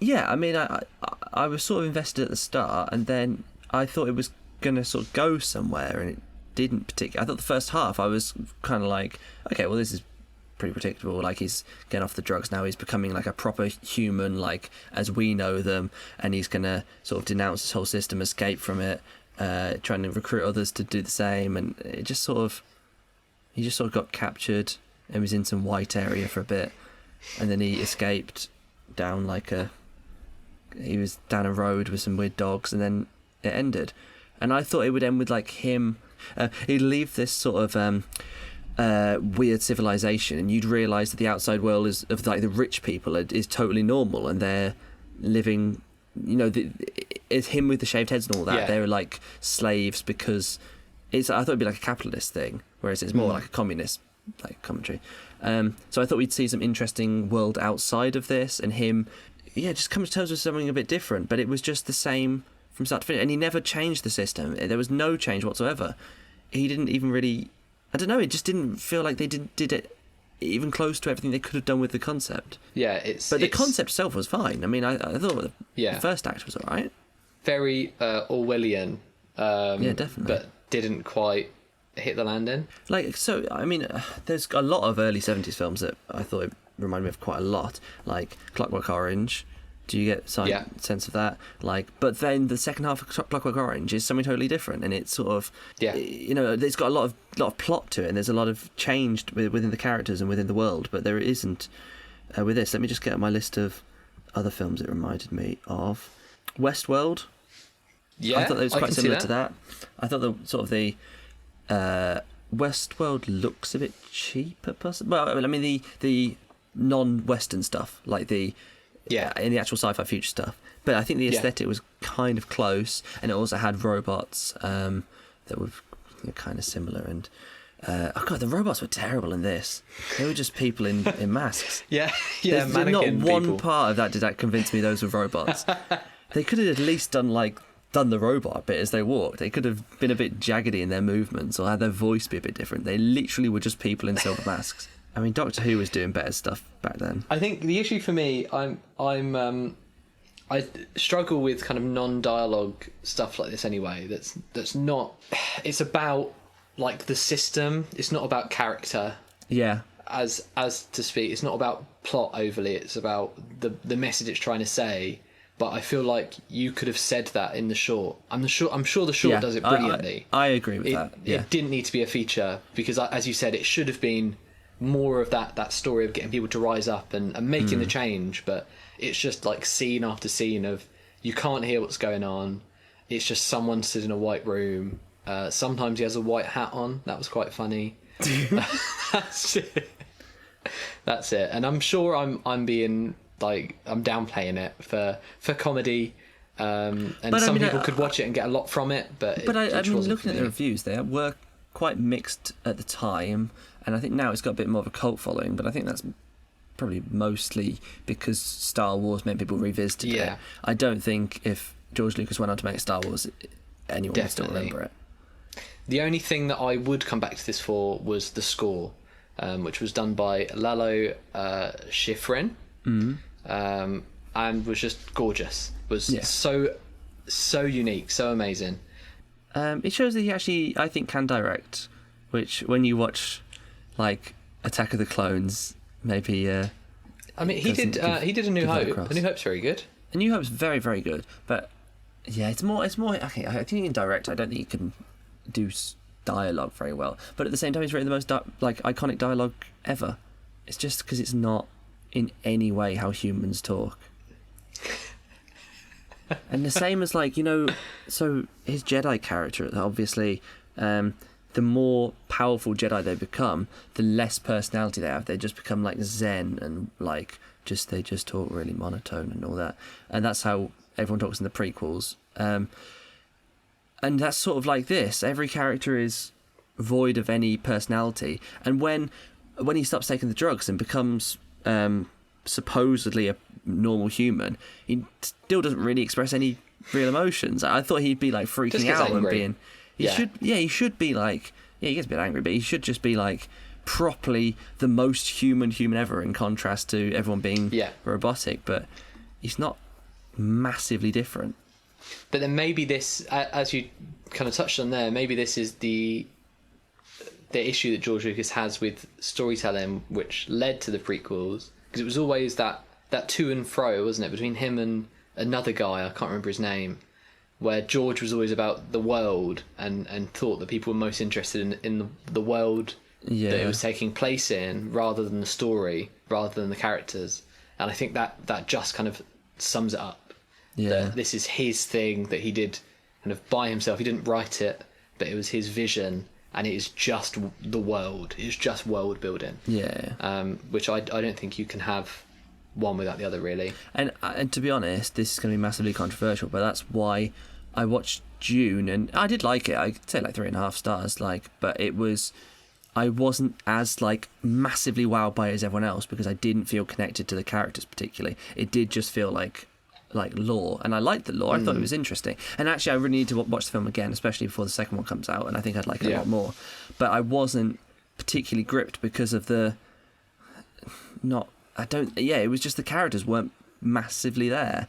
I mean, I was sort of invested at the start, and then I thought it was going to sort of go somewhere, and it didn't particularly. I thought the first half, I was kind of like, okay, well, this is pretty predictable. Like, he's getting off the drugs now, he's becoming like a proper human, like as we know them, and he's going to sort of denounce this whole system, escape from it, trying to recruit others to do the same, and he just sort of got captured and was in some white area for a bit, and then he escaped down he was down a road with some weird dogs, and then it ended. And I thought it would end with like him. He'd leave this sort of weird civilization, and you'd realise that the outside world of like the rich people is totally normal, and they're living. It's him with the shaved heads and all that. Yeah. They're like slaves because I thought it'd be like a capitalist thing, whereas it's more like a communist like commentary. So I thought we'd see some interesting world outside of this, and him, just come to terms with something a bit different. But it was just the same from start to finish, and he never changed the system. There was no change whatsoever. He didn't even really. I don't know. It just didn't feel like they did it even close to everything they could have done with the concept. Yeah, but the concept itself was fine. I mean, I thought the first act was all right. Very Orwellian. Definitely. But didn't quite hit the landing. I mean, there's a lot of early 70s films that I thought it reminded me of quite a lot, like Clockwork Orange. Do you get some sense of that? But then the second half of Clockwork Orange is something totally different, and it's sort of, it's got a lot of plot to it, and there's a lot of change within the characters and within the world, but there isn't with this. Let me just get my list of other films it reminded me of. Westworld. Yeah, I thought that was quite similar to that. I thought the Westworld looks a bit cheaper, possibly. Well, I mean the non-Western stuff, like in the actual sci-fi future stuff. But I think the aesthetic was kind of close, and it also had robots that were kind of similar. And the robots were terrible in this. They were just people in masks. There's not one people. part of that convinced me those were robots. They could have at least done the robot bit as they walked. They could have been a bit jaggedy in their movements, or had their voice be a bit different. They literally were just people in silver masks. I mean, Doctor Who was doing better stuff back then. I think the issue for me, I struggle with kind of non-dialogue stuff like this anyway. That's not. It's about like the system. It's not about character. Yeah. As to speak, it's not about plot overly. It's about the message it's trying to say. But I feel like you could have said that in the short. I'm sure the short does it brilliantly. I agree with that. Yeah. It didn't need to be a feature because, as you said, it should have been more of that story of getting people to rise up and making the change. But it's just like scene after scene of you can't hear what's going on. It's just someone stood in a white room. Sometimes he has a white hat on. That was quite funny. That's it. That's it. And I'm sure I'm being I'm downplaying it for comedy. And some people could watch it and get a lot from it. But I mean, looking at the reviews, they were quite mixed at the time, and I think now it's got a bit more of a cult following. But I think that's probably mostly because Star Wars made people revisit it. I don't think if George Lucas went on to make Star Wars, anyone would still remember it. The only thing that I would come back to this for was the score, which was done by Lalo Schifrin, and was just gorgeous. Was so unique, so amazing. It shows that he actually, I think, can direct, which when you watch like Attack of the Clones, maybe. I mean, he did A New Hope. A New Hope's very good. A New Hope's very, very good, but yeah, it's more. Okay, I think he can direct. I don't think he can do dialogue very well, but at the same time, he's written the most iconic dialogue ever. It's just because it's not in any way how humans talk. And the same as so his Jedi character, obviously, the more powerful Jedi they become, the less personality they have. They just become like zen and they just talk really monotone and all that. And that's how everyone talks in the prequels. And that's sort of like this. Every character is void of any personality. And when he stops taking the drugs and becomes supposedly a normal human, he still doesn't really express any real emotions. I thought he'd be like freaking out and being. He should be like. Yeah, he gets a bit angry, but he should just be like properly the most human ever, in contrast to everyone being robotic. But he's not massively different. But then maybe this, as you kind of touched on there, maybe this is the issue that George Lucas has with storytelling, which led to the prequels, because it was always that to and fro, wasn't it, between him and another guy, I can't remember his name, where George was always about the world and thought that people were most interested in the world that it was taking place in, rather than the story, rather than the characters. And I think that just kind of sums it up. Yeah. That this is his thing that he did kind of by himself. He didn't write it, but it was his vision, and it is just the world. It's just world building. Yeah. Which I don't think you can have one without the other, really. And to be honest, this is going to be massively controversial, but that's why I watched Dune, and I did like it. I'd say like 3.5 stars, but I wasn't as massively wowed by it as everyone else, because I didn't feel connected to the characters particularly. It did just feel like lore, and I liked the lore. I thought it was interesting, and actually I really need to watch the film again, especially before the second one comes out, and I think I'd like it a lot more. But I wasn't particularly gripped because of it was just the characters weren't massively there,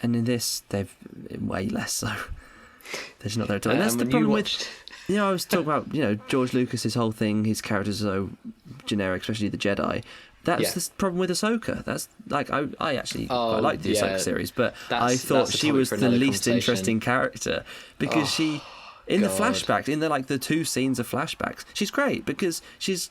and in this they've way less so. They're just not there at all. And that's the problem with I was talking about George Lucas's whole thing. His characters are so generic, especially the Jedi. That's the problem with Ahsoka. That's I actually quite liked the Ahsoka series, but I thought she was the least interesting character, because she in the flashbacks, in the 2 scenes of flashbacks, she's great because she's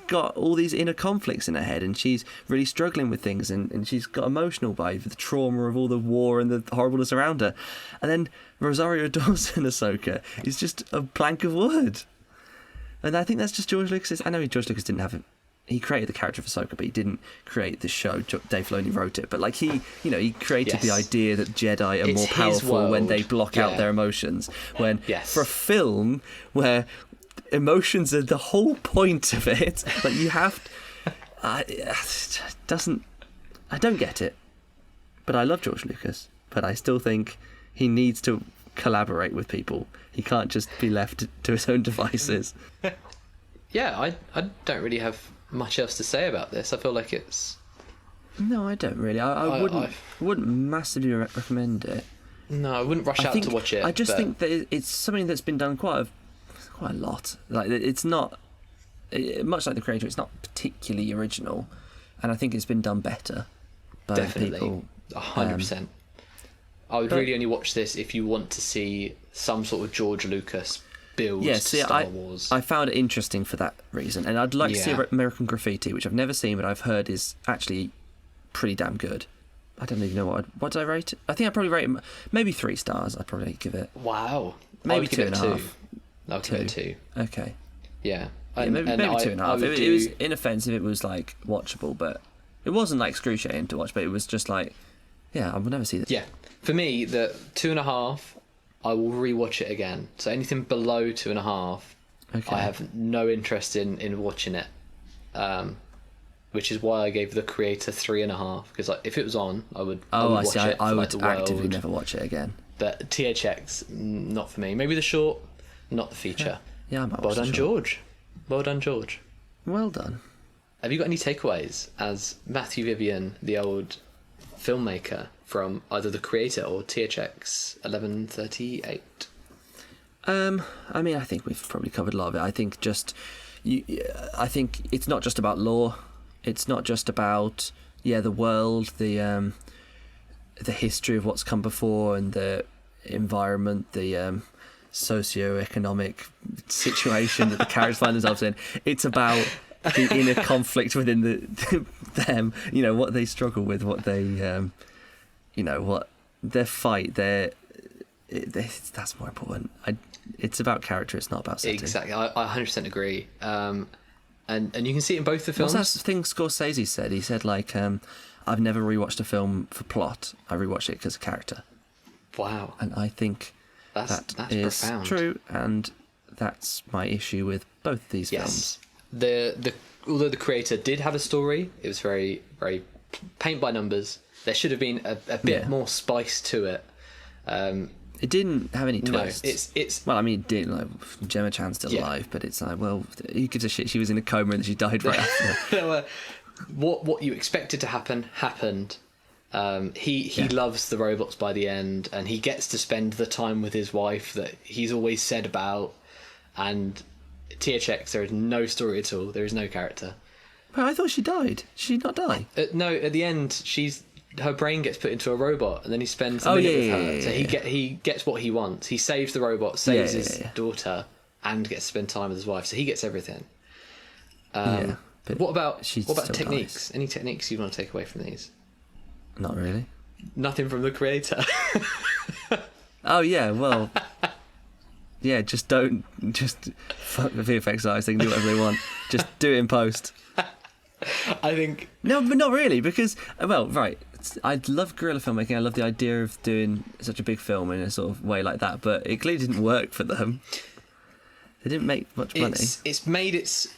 got all these inner conflicts in her head, and she's really struggling with things, and she's got emotional by the trauma of all the war and the horribleness around her. And then Rosario Dawson Ahsoka is just a plank of wood. And I think that's just George Lucas's. I know George Lucas didn't have it. He created the character of Ahsoka, but he didn't create the show. Dave Filoni wrote it, but he created the idea that Jedi are more powerful when they block out their emotions. When for a film where emotions are the whole point of it, you have I don't get it. But I love George Lucas, but I still think he needs to collaborate with people. He can't just be left to his own devices. I don't really have much else to say about this. I feel like it's... No, I don't really. I wouldn't massively recommend it. No, I wouldn't rush out to watch it. I just think that it's something that's been done quite a lot. It's not... much like The Creator, it's not particularly original, and I think it's been done better by people. 100%. I would really only watch this if you want to see some sort of George Lucas build to Star Wars. I found it interesting for that reason, and I'd like to see American Graffiti, which I've never seen, but I've heard is actually pretty damn good. I don't even know what did I rate it? I think I'd probably rate it maybe 3 stars. I'd probably give it. Wow. Maybe 2.5. I would give it 2. Okay. Yeah. Maybe 2.5. It was inoffensive. It was watchable, but it wasn't excruciating to watch. But it was just I will never see this. Yeah. For me, the 2.5. I will rewatch it again. So anything below 2.5, I have no interest in watching it. Which is why I gave The Creator 3.5, because if it was on, I would. I see. I would actively never watch it again. But THX, not for me. Maybe the short, not the feature. Yeah, I might watch Well done, George. Well done, George. Well done. Have you got any takeaways as Matthew Vivian, the old filmmaker from either The Creator or THX 1138? I mean, I think we've probably covered a lot of it. I think I think it's not just about lore. It's not just about the world, the history of what's come before, and the environment, the socio-economic situation that the characters find themselves in. It's about the inner conflict within them. What they struggle with, what they what their fight, that's more important. It's about character, it's not about setting. Exactly, I 100% agree. And you can see it in both the films. What's that thing Scorsese said? He said I've never rewatched a film for plot. I rewatch it because of character. Wow. And I think that's is profound. True, and that's my issue with both of these films. Although The Creator did have a story, it was very, very paint by numbers. There should have been a bit more spice to it. It didn't have any twists. No, it's well, I mean, it did. Gemma Chan's still alive, but it's who gives a shit? She was in a coma and she died right after. What you expected to happen happened. He loves the robots by the end, and he gets to spend the time with his wife that he's always said about. And THX, there is no story at all. There is no character. Well, I thought she died. Did she not die? No, at the end, she's her brain gets put into a robot, and then he spends a minute with her. So he gets what he wants. He saves the robot, saves his daughter, and gets to spend time with his wife. So he gets everything. What about techniques? Any techniques you want to take away from these? Not really. Nothing from the creator. Oh yeah, well, yeah. Just fuck the VFX artists. They can do whatever they want. Just do it in post. I think no, but not really, because right. I love guerrilla filmmaking. I love the idea of doing such a big film in a sort of way like that. But it clearly didn't work for them. They didn't make much money. It's made its.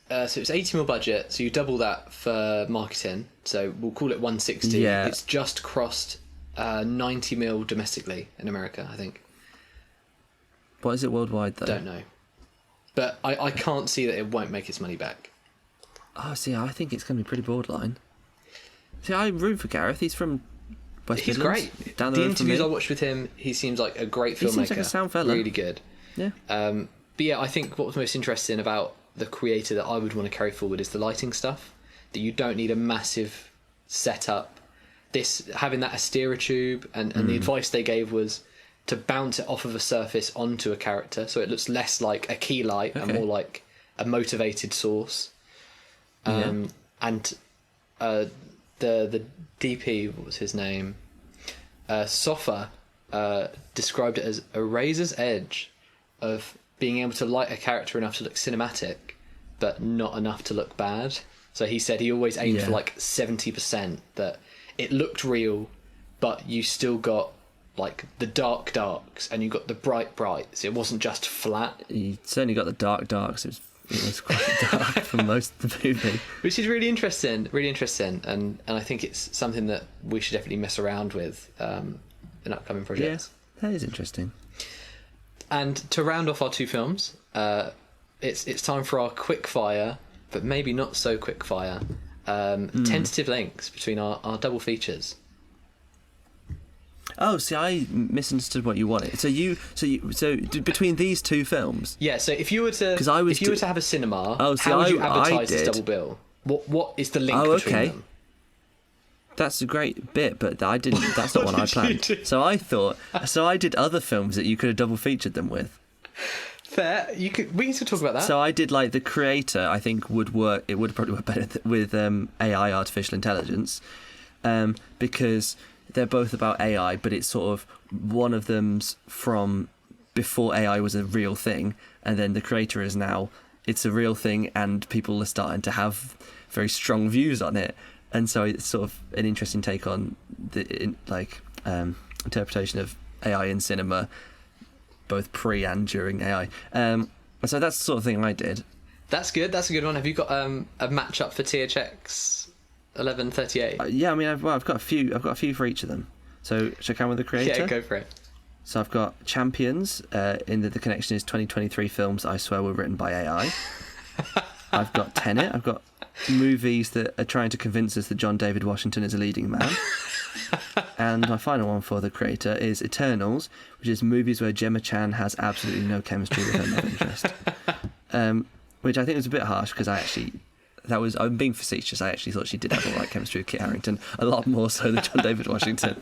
So it's 80 mil budget, so you double that for marketing. So we'll call it 160. Yeah. It's just crossed 90 mil domestically in America, I think. What is it worldwide though? Don't know, but I can't see that it won't make its money back. Oh, see, I think it's going to be pretty borderline. See, I root for Gareth. He's from West Midlands. He's great. Down the road interviews from I me. watched with him, he seems like a great filmmaker. He seems like a sound fella. Really good. Yeah. But yeah, I think what was most interesting about the creator that I would want to carry forward is the lighting stuff. That you don't need a massive setup. Having that Astera tube, and the advice they gave was to bounce it off of a surface onto a character, so it looks less like a key light and more like a motivated source. And the DP, what was his name? Sofa described it as a razor's edge of being able to light a character enough to look cinematic, but not enough to look bad. So he said he always aimed for like 70%, that it looked real, but you still got like the darks and you got the brights. It wasn't just flat. You certainly got the darks. It was quite dark for most of the movie. Which is really interesting, and I think it's something that we should definitely mess around with in upcoming projects. Yeah, that is interesting. And to round off our two films, it's time for our quick fire, but maybe not so quick fire, tentative links between our double features. Oh, see, I misunderstood what you wanted. So between these two films. Yeah. So if you were to have a cinema, how would you advertise this double bill? What is the link between them? That's a great bit, but I didn't. That's not what I planned. So I did other films that you could have double featured them with. Fair. We can still talk about that. So I did like the creator. I think would work. It would probably work better with AI, artificial intelligence, because they're both about AI, but it's sort of one of them's from before AI was a real thing, and then the creator is now it's a real thing, and people are starting to have very strong views on it, and so it's sort of an interesting take on the interpretation of AI in cinema, both pre and during AI. So that's the sort of thing I did. That's good. That's a good one. Have you got a match up for THX 1138? Yeah, I mean, I've got a few. I've got a few for each of them. So should I come with the creator? Yeah, go for it. So I've got Champions. In the connection is 2023 films I swear were written by AI. I've got Tenet. I've got movies that are trying to convince us that John David Washington is a leading man. And my final one for the creator is Eternals, which is movies where Gemma Chan has absolutely no chemistry with her love interest. Which I think was a bit harsh, because I'm being facetious. I actually thought she did have all right chemistry with Kit Harington, a lot more so than John David Washington.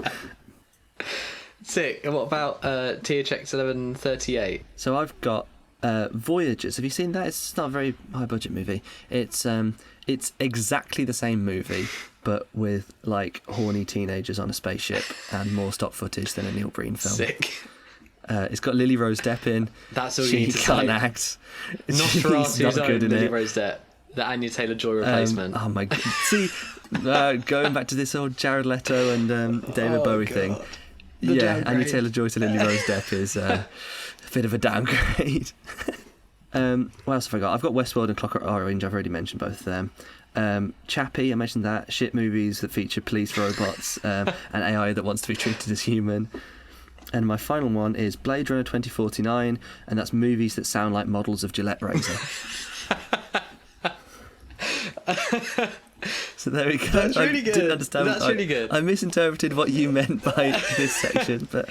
Sick. And what about THX 1138? So I've got Voyagers. Have you seen that? It's not a very high budget movie. It's exactly the same movie, but with like horny teenagers on a spaceship and more stock footage than a Neil Breen film. Sick. It's got Lily Rose Depp in. That's all you she need to can't say. act. Nosferatu's not good own in Lily it. Rose Depp, the Anya Taylor-Joy replacement. Oh my god! See, going back to this old Jared Leto and David Bowie thing. Yeah, Anya Taylor-Joy to Lily Rose Depp is a bit of a downgrade. What else have I got? I've got Westworld and Clockwork Orange. I've already mentioned both of them. Chappie, I mentioned that. Shit movies that feature police robots and AI that wants to be treated as human. And my final one is Blade Runner 2049, and that's movies that sound like models of Gillette razor. So there we go. That's really good. Didn't understand. That's really good. I misinterpreted what you meant by this section, but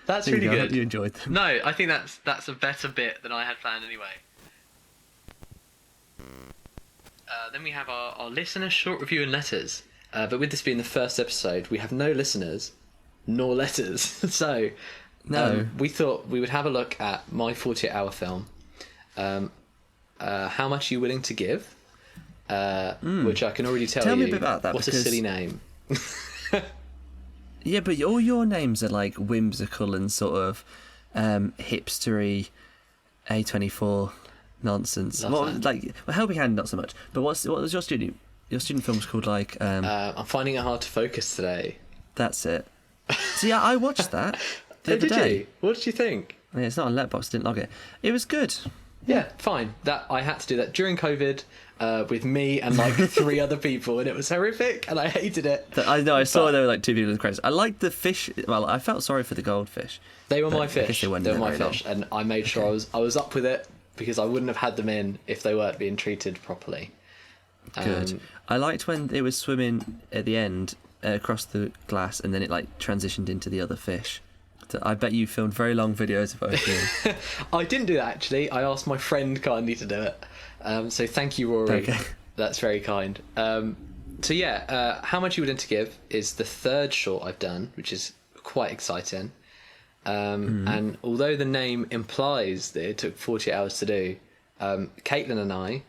that's really good. I hope you enjoyed them. No, I think that's a better bit than I had planned anyway. Then we have our listener short review and letters. But with this being the first episode, we have no listeners nor letters. So we thought we would have a look at my 48-hour film. How much are you willing to give? Which I can already tell you. Tell me a bit about that. What a silly name. Yeah, but all your names are like whimsical and sort of hipstery A24 nonsense. Helping Hand not so much. But what was your student? Your student film's called like. I'm finding it hard to focus today. That's it. So yeah, I watched that the other day. You? What did you think? Yeah, it's not on Letterboxd. Didn't log it. It was good. Yeah, fine. That I had to do that during COVID with me and like 3 other people, and it was horrific, and I hated it. I know. I saw there were like 2 people in the credits. I liked the fish. Well, I felt sorry for the goldfish. They were my fish. They were my fish, and I made sure I was up with it because I wouldn't have had them in if they weren't being treated properly. Good. I liked when it was swimming at the end across the glass, and then it like transitioned into the other fish. So I bet you filmed very long videos of both. I didn't do that actually. I asked my friend kindly to do it. So thank you, Rory. Okay. That's very kind. So yeah, How Much You Willing to Give is the 3rd short I've done, which is quite exciting. And although the name implies that it took 48 hours to do, Caitlin and I,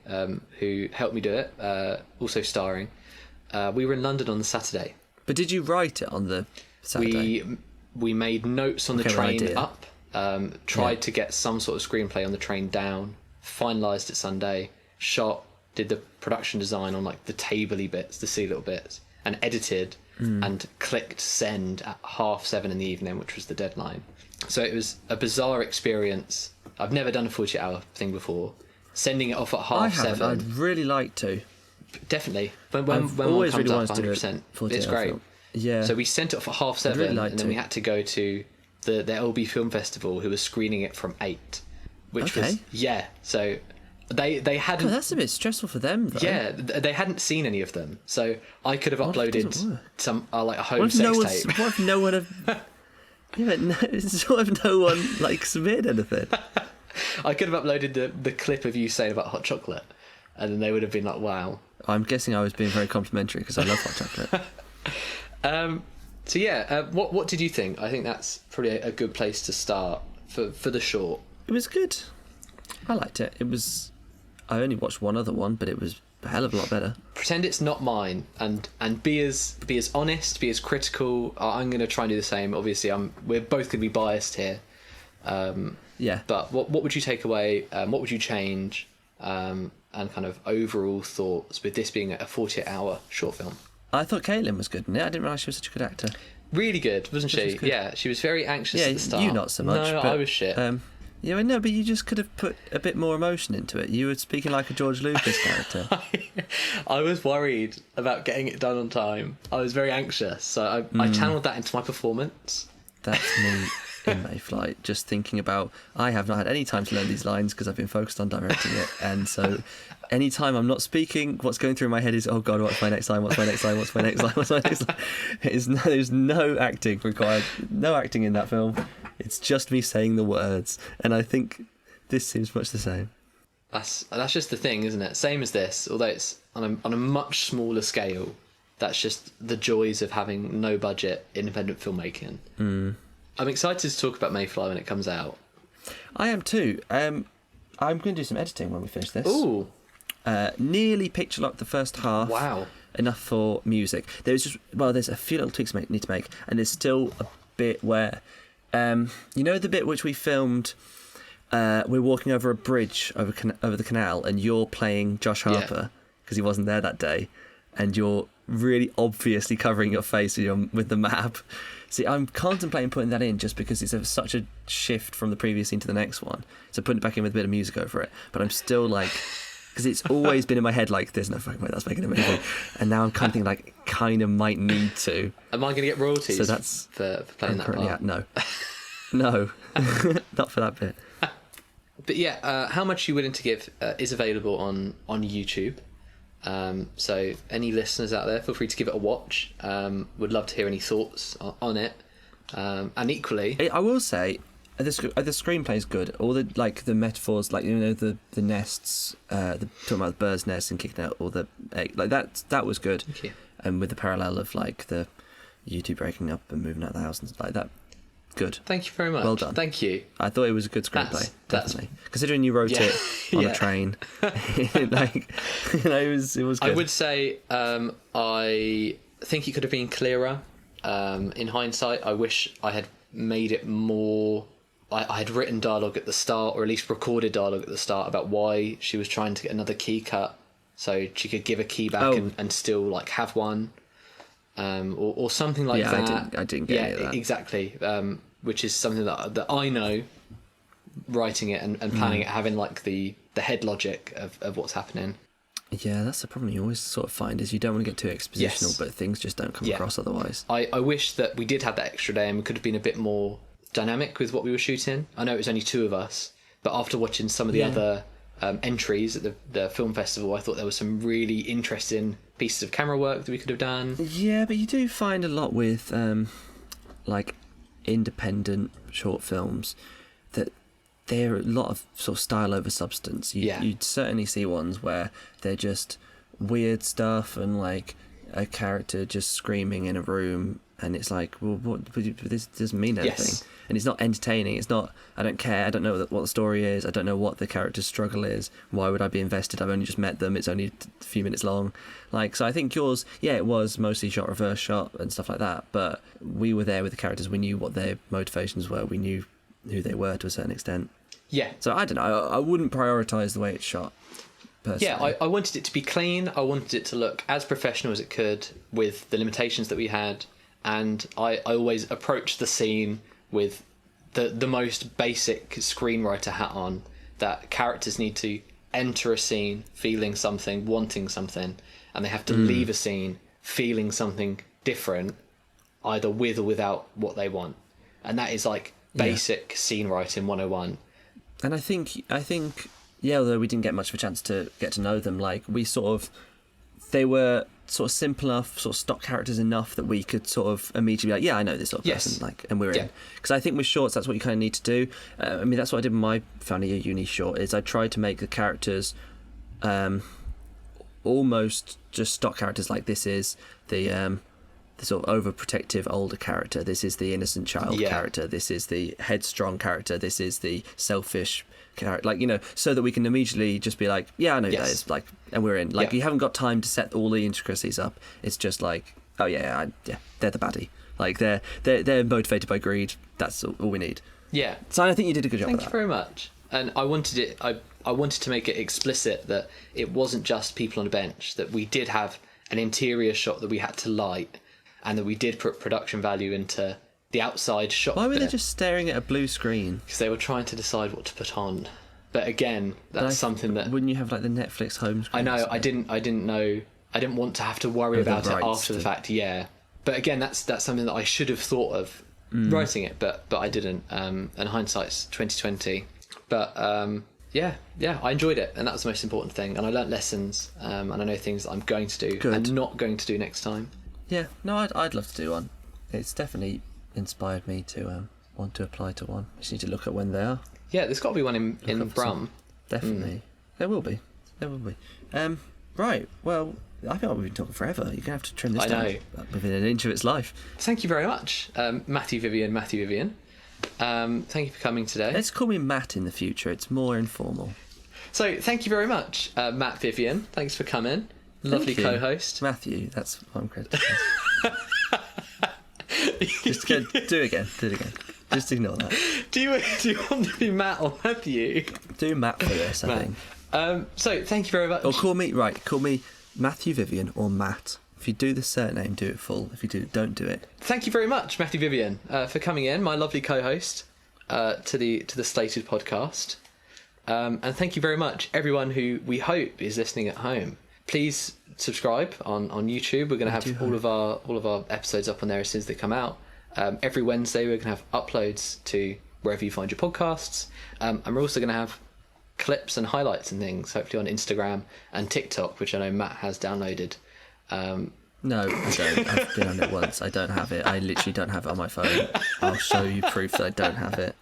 who helped me do it, also starring, we were in London on the Saturday. But did you write it on the Saturday? We made notes on the train up, tried to get some sort of screenplay on the train down, finalised it Sunday, did the production design on like the tabley bits, the silly little bits, and edited and clicked send at 7:30 in the evening, which was the deadline. So it was a bizarre experience. I've never done a 48-hour thing before. Sending it off at 7:30. I'd really like to. Definitely. When I've one always comes really up, wanted to do 100%. it. It's great. Film. Yeah. So we sent it off at 7:30, really like and then to. we had to go to the LB Film Festival, who was screening it from 8, which was So they hadn't. God, that's a bit stressful for them, though. Yeah, they hadn't seen any of them, so I could have uploaded some like a home What sex if tape. What if no one have? Yeah, but what if no one like submitted anything? I could have uploaded the clip of you saying about hot chocolate, and then they would have been like, "Wow." I'm guessing I was being very complimentary because I love hot chocolate. So yeah, what did you think? I think that's probably a good place to start for the short. It was good. I liked it. It was. I only watched one other one, but it was a hell of a lot better. Pretend it's not mine, and be as honest, be as critical. I'm going to try and do the same. Obviously, we're both going to be biased here. Yeah. But what would you take away? What would you change? And kind of overall thoughts with this being a 48-hour short film. I thought Caitlin was good in it. I didn't realise she was such a good actor. Really good, wasn't she? Good. Yeah, she was very anxious at the start. You not so much. No, but, I was shit. Yeah, no, but you just could have put a bit more emotion into it. You were speaking like a George Lucas character. I was worried about getting it done on time. I was very anxious, so I channeled that into my performance. That's me in Mayflight, just thinking about, I have not had any time to learn these lines because I've been focused on directing it, and so any time I'm not speaking, what's going through my head is, oh God, what's my next line, what's my next line, what's my next line, what's my next line. There's no acting required, no acting in that film. It's just me saying the words, and I think this seems much the same. That's just the thing, isn't it? Same as this, although it's on a much smaller scale. That's just the joys of having no budget independent filmmaking. I'm excited to talk about Mayfly when it comes out. I am too. I'm going to do some editing when we finish this. Ooh. Nearly picture locked the first half. Wow. Enough for music. There's a few little tweaks need to make, and there's still a bit where, you know, the bit which we filmed. We're walking over a bridge over the canal, and you're playing Josh Harper because he wasn't there that day, and you're really obviously covering your face with the map. See, I'm contemplating putting that in just because it's such a shift from the previous scene to the next one. So putting it back in with a bit of music over it. But I'm still like, because it's always been in my head like, there's no fucking way that's making a movie. And now I'm kind of thinking like, kind of might need to. Am I going to get royalties so that's, for playing that part? No. No. Not for that bit. But yeah, How Much You Willing to Give is available on YouTube. So any listeners out there, feel free to give it a watch. Would love to hear any thoughts on it. And equally, I will say the screenplay is good. All the metaphors, like, you know, the nests, talking about the bird's nest and kicking out all the egg, like that was good. Thank you. and with the parallel of like the YouTube breaking up and moving out of the house and stuff like that. Good. Thank you very much. Well done. Thank you. I thought it was a good screenplay. Definitely. Considering you wrote it on a train, like, it was good. I would say I think it could have been clearer. In hindsight, I wish I had made it more. I had written dialogue at the start, or at least recorded dialogue at the start about why she was trying to get another key cut, so she could give a key back and still like have one, or something like that. I didn't get any of that. Exactly. Which is something that I know, writing it and planning it, having like the head logic of what's happening. Yeah, that's the problem you always sort of find, is you don't want to get too expositional, but things just don't come across otherwise. I wish that we did have that extra day and we could have been a bit more dynamic with what we were shooting. I know it was only 2 of us, but after watching some of the other entries at the film festival, I thought there was some really interesting pieces of camera work that we could have done. Yeah, but you do find a lot with like independent short films that they're a lot of sort of style over substance. You'd certainly see ones where they're just weird stuff and like a character just screaming in a room, and it's like, well, this doesn't mean anything. And it's not entertaining. It's not, I don't care, I don't know what the story is, I don't know what the character's struggle is, why would I be invested? I've only just met them, it's only a few minutes long. Like, so I think yours, it was mostly shot reverse shot and stuff like that, but we were there with the characters, we knew what their motivations were, we knew who they were to a certain extent. Yeah. So I don't know, I wouldn't prioritise the way it's shot, personally. Yeah, I wanted it to be clean, I wanted it to look as professional as it could with the limitations that we had, and I always approached the scene with the most basic screenwriter hat on, that characters need to enter a scene feeling something, wanting something, and they have to leave a scene feeling something different, either with or without what they want. And that is like basic scene writing 101. And I think although we didn't get much of a chance to get to know them, like they were sort of simple enough, sort of stock characters enough that we could sort of immediately be like, I know this sort of person, like, and we're in. Because I think with shorts, that's what you kind of need to do. I mean, that's what I did with my final year uni short, is I tried to make the characters almost just stock characters. Like, this is the sort of overprotective older character, this is the innocent child character, this is the headstrong character, this is the selfish character, like, so that we can immediately just be like, I know that is, like, and we're in. Like, you haven't got time to set all the intricacies up. It's just like, they're the baddie. Like, they're motivated by greed. That's all we need. Yeah. So I think you did a good job. Thank you very much. And I wanted to make it explicit that it wasn't just people on a bench, that we did have an interior shot that we had to light, and that we did put production value into the outside shot. Why were they just staring at a blue screen? Because they were trying to decide what to put on. But again, that's something that... Wouldn't you have like the Netflix home screen? I know, I didn't know. I didn't want to have to worry about it after the fact, But again, that's something that I should have thought of writing it, but I didn't. And hindsight's 2020. But I enjoyed it, and that was the most important thing. And I learnt lessons, and I know things that I'm going to do and not going to do next time. Yeah, no, I'd love to do one. It's definitely inspired me to want to apply to one. I just need to look at when they are. Yeah, there's got to be one in Brum. Definitely. There will be. Right, well, I feel like we've been talking forever. You're going to have to trim this down within an inch of its life. Thank you very much, Matthew Vivian. Thank you for coming today. Let's call me Matt in the future. It's more informal. So, thank you very much, Matt Vivian. Thanks for coming. Lovely co-host. Matthew, that's what I'm credited as. Just do it again. Just ignore that. Do you want to be Matt or Matthew? Do Matt for this, I think. So, thank you very much. Or call me Matthew Vivian or Matt. If you do the surname, do it full. If you don't do it. Thank you very much, Matthew Vivian, for coming in, my lovely co-host to the Slated podcast. And thank you very much, everyone who we hope is listening at home. Please subscribe on YouTube. We're going to have all of our episodes up on there as soon as they come out. Every Wednesday we're going to have uploads to wherever you find your podcasts, and we're also going to have clips and highlights and things, hopefully on Instagram and TikTok, which I know Matt has downloaded. No, I don't. I've been on it once. I don't have it. I literally don't have it on my phone. I'll show you proof that I don't have it.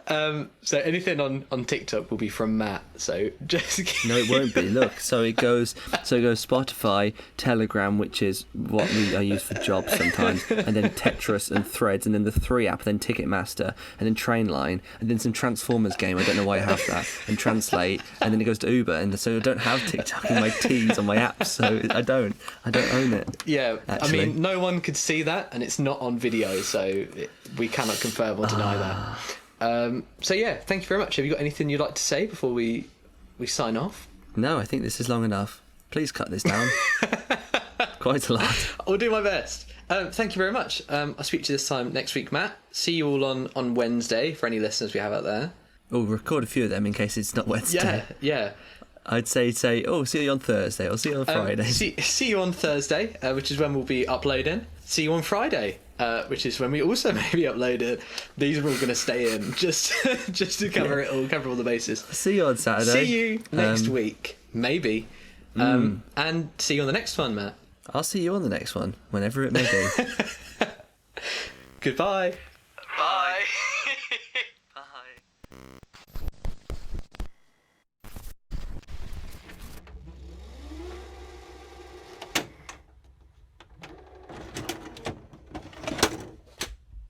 So anything on TikTok will be from Matt. So just No, it won't be. Look, so it goes Spotify, Telegram, which is what I use for jobs sometimes, and then Tetris and Threads, and then the 3 app, then Ticketmaster, and then Trainline, and then some Transformers game. I don't know why I have that, and Translate, and then it goes to Uber, and so I don't have TikTok in my T's on my app, so I don't own it. Yeah, actually. I mean, no one could see that, and it's not on video, so we cannot confirm or deny that. So yeah, thank you very much. Have you got anything you'd like to say before we sign off? No, I think this is long enough. Please cut this down. Quite a lot. I'll do my best. Thank you very much. I'll speak to you this time next week, Matt. See you all on Wednesday for any listeners we have out there. We'll record a few of them in case it's not Wednesday. Yeah. I'd say, oh, see you on Thursday, or see you on Friday. See you on Thursday, which is when we'll be uploading. See you on Friday, which is when we also may be uploading. These are all going to stay in, just to cover it all, cover all the bases. See you on Saturday. See you next week, maybe. And see you on the next one, Matt. I'll see you on the next one, whenever it may be. Goodbye. Bye.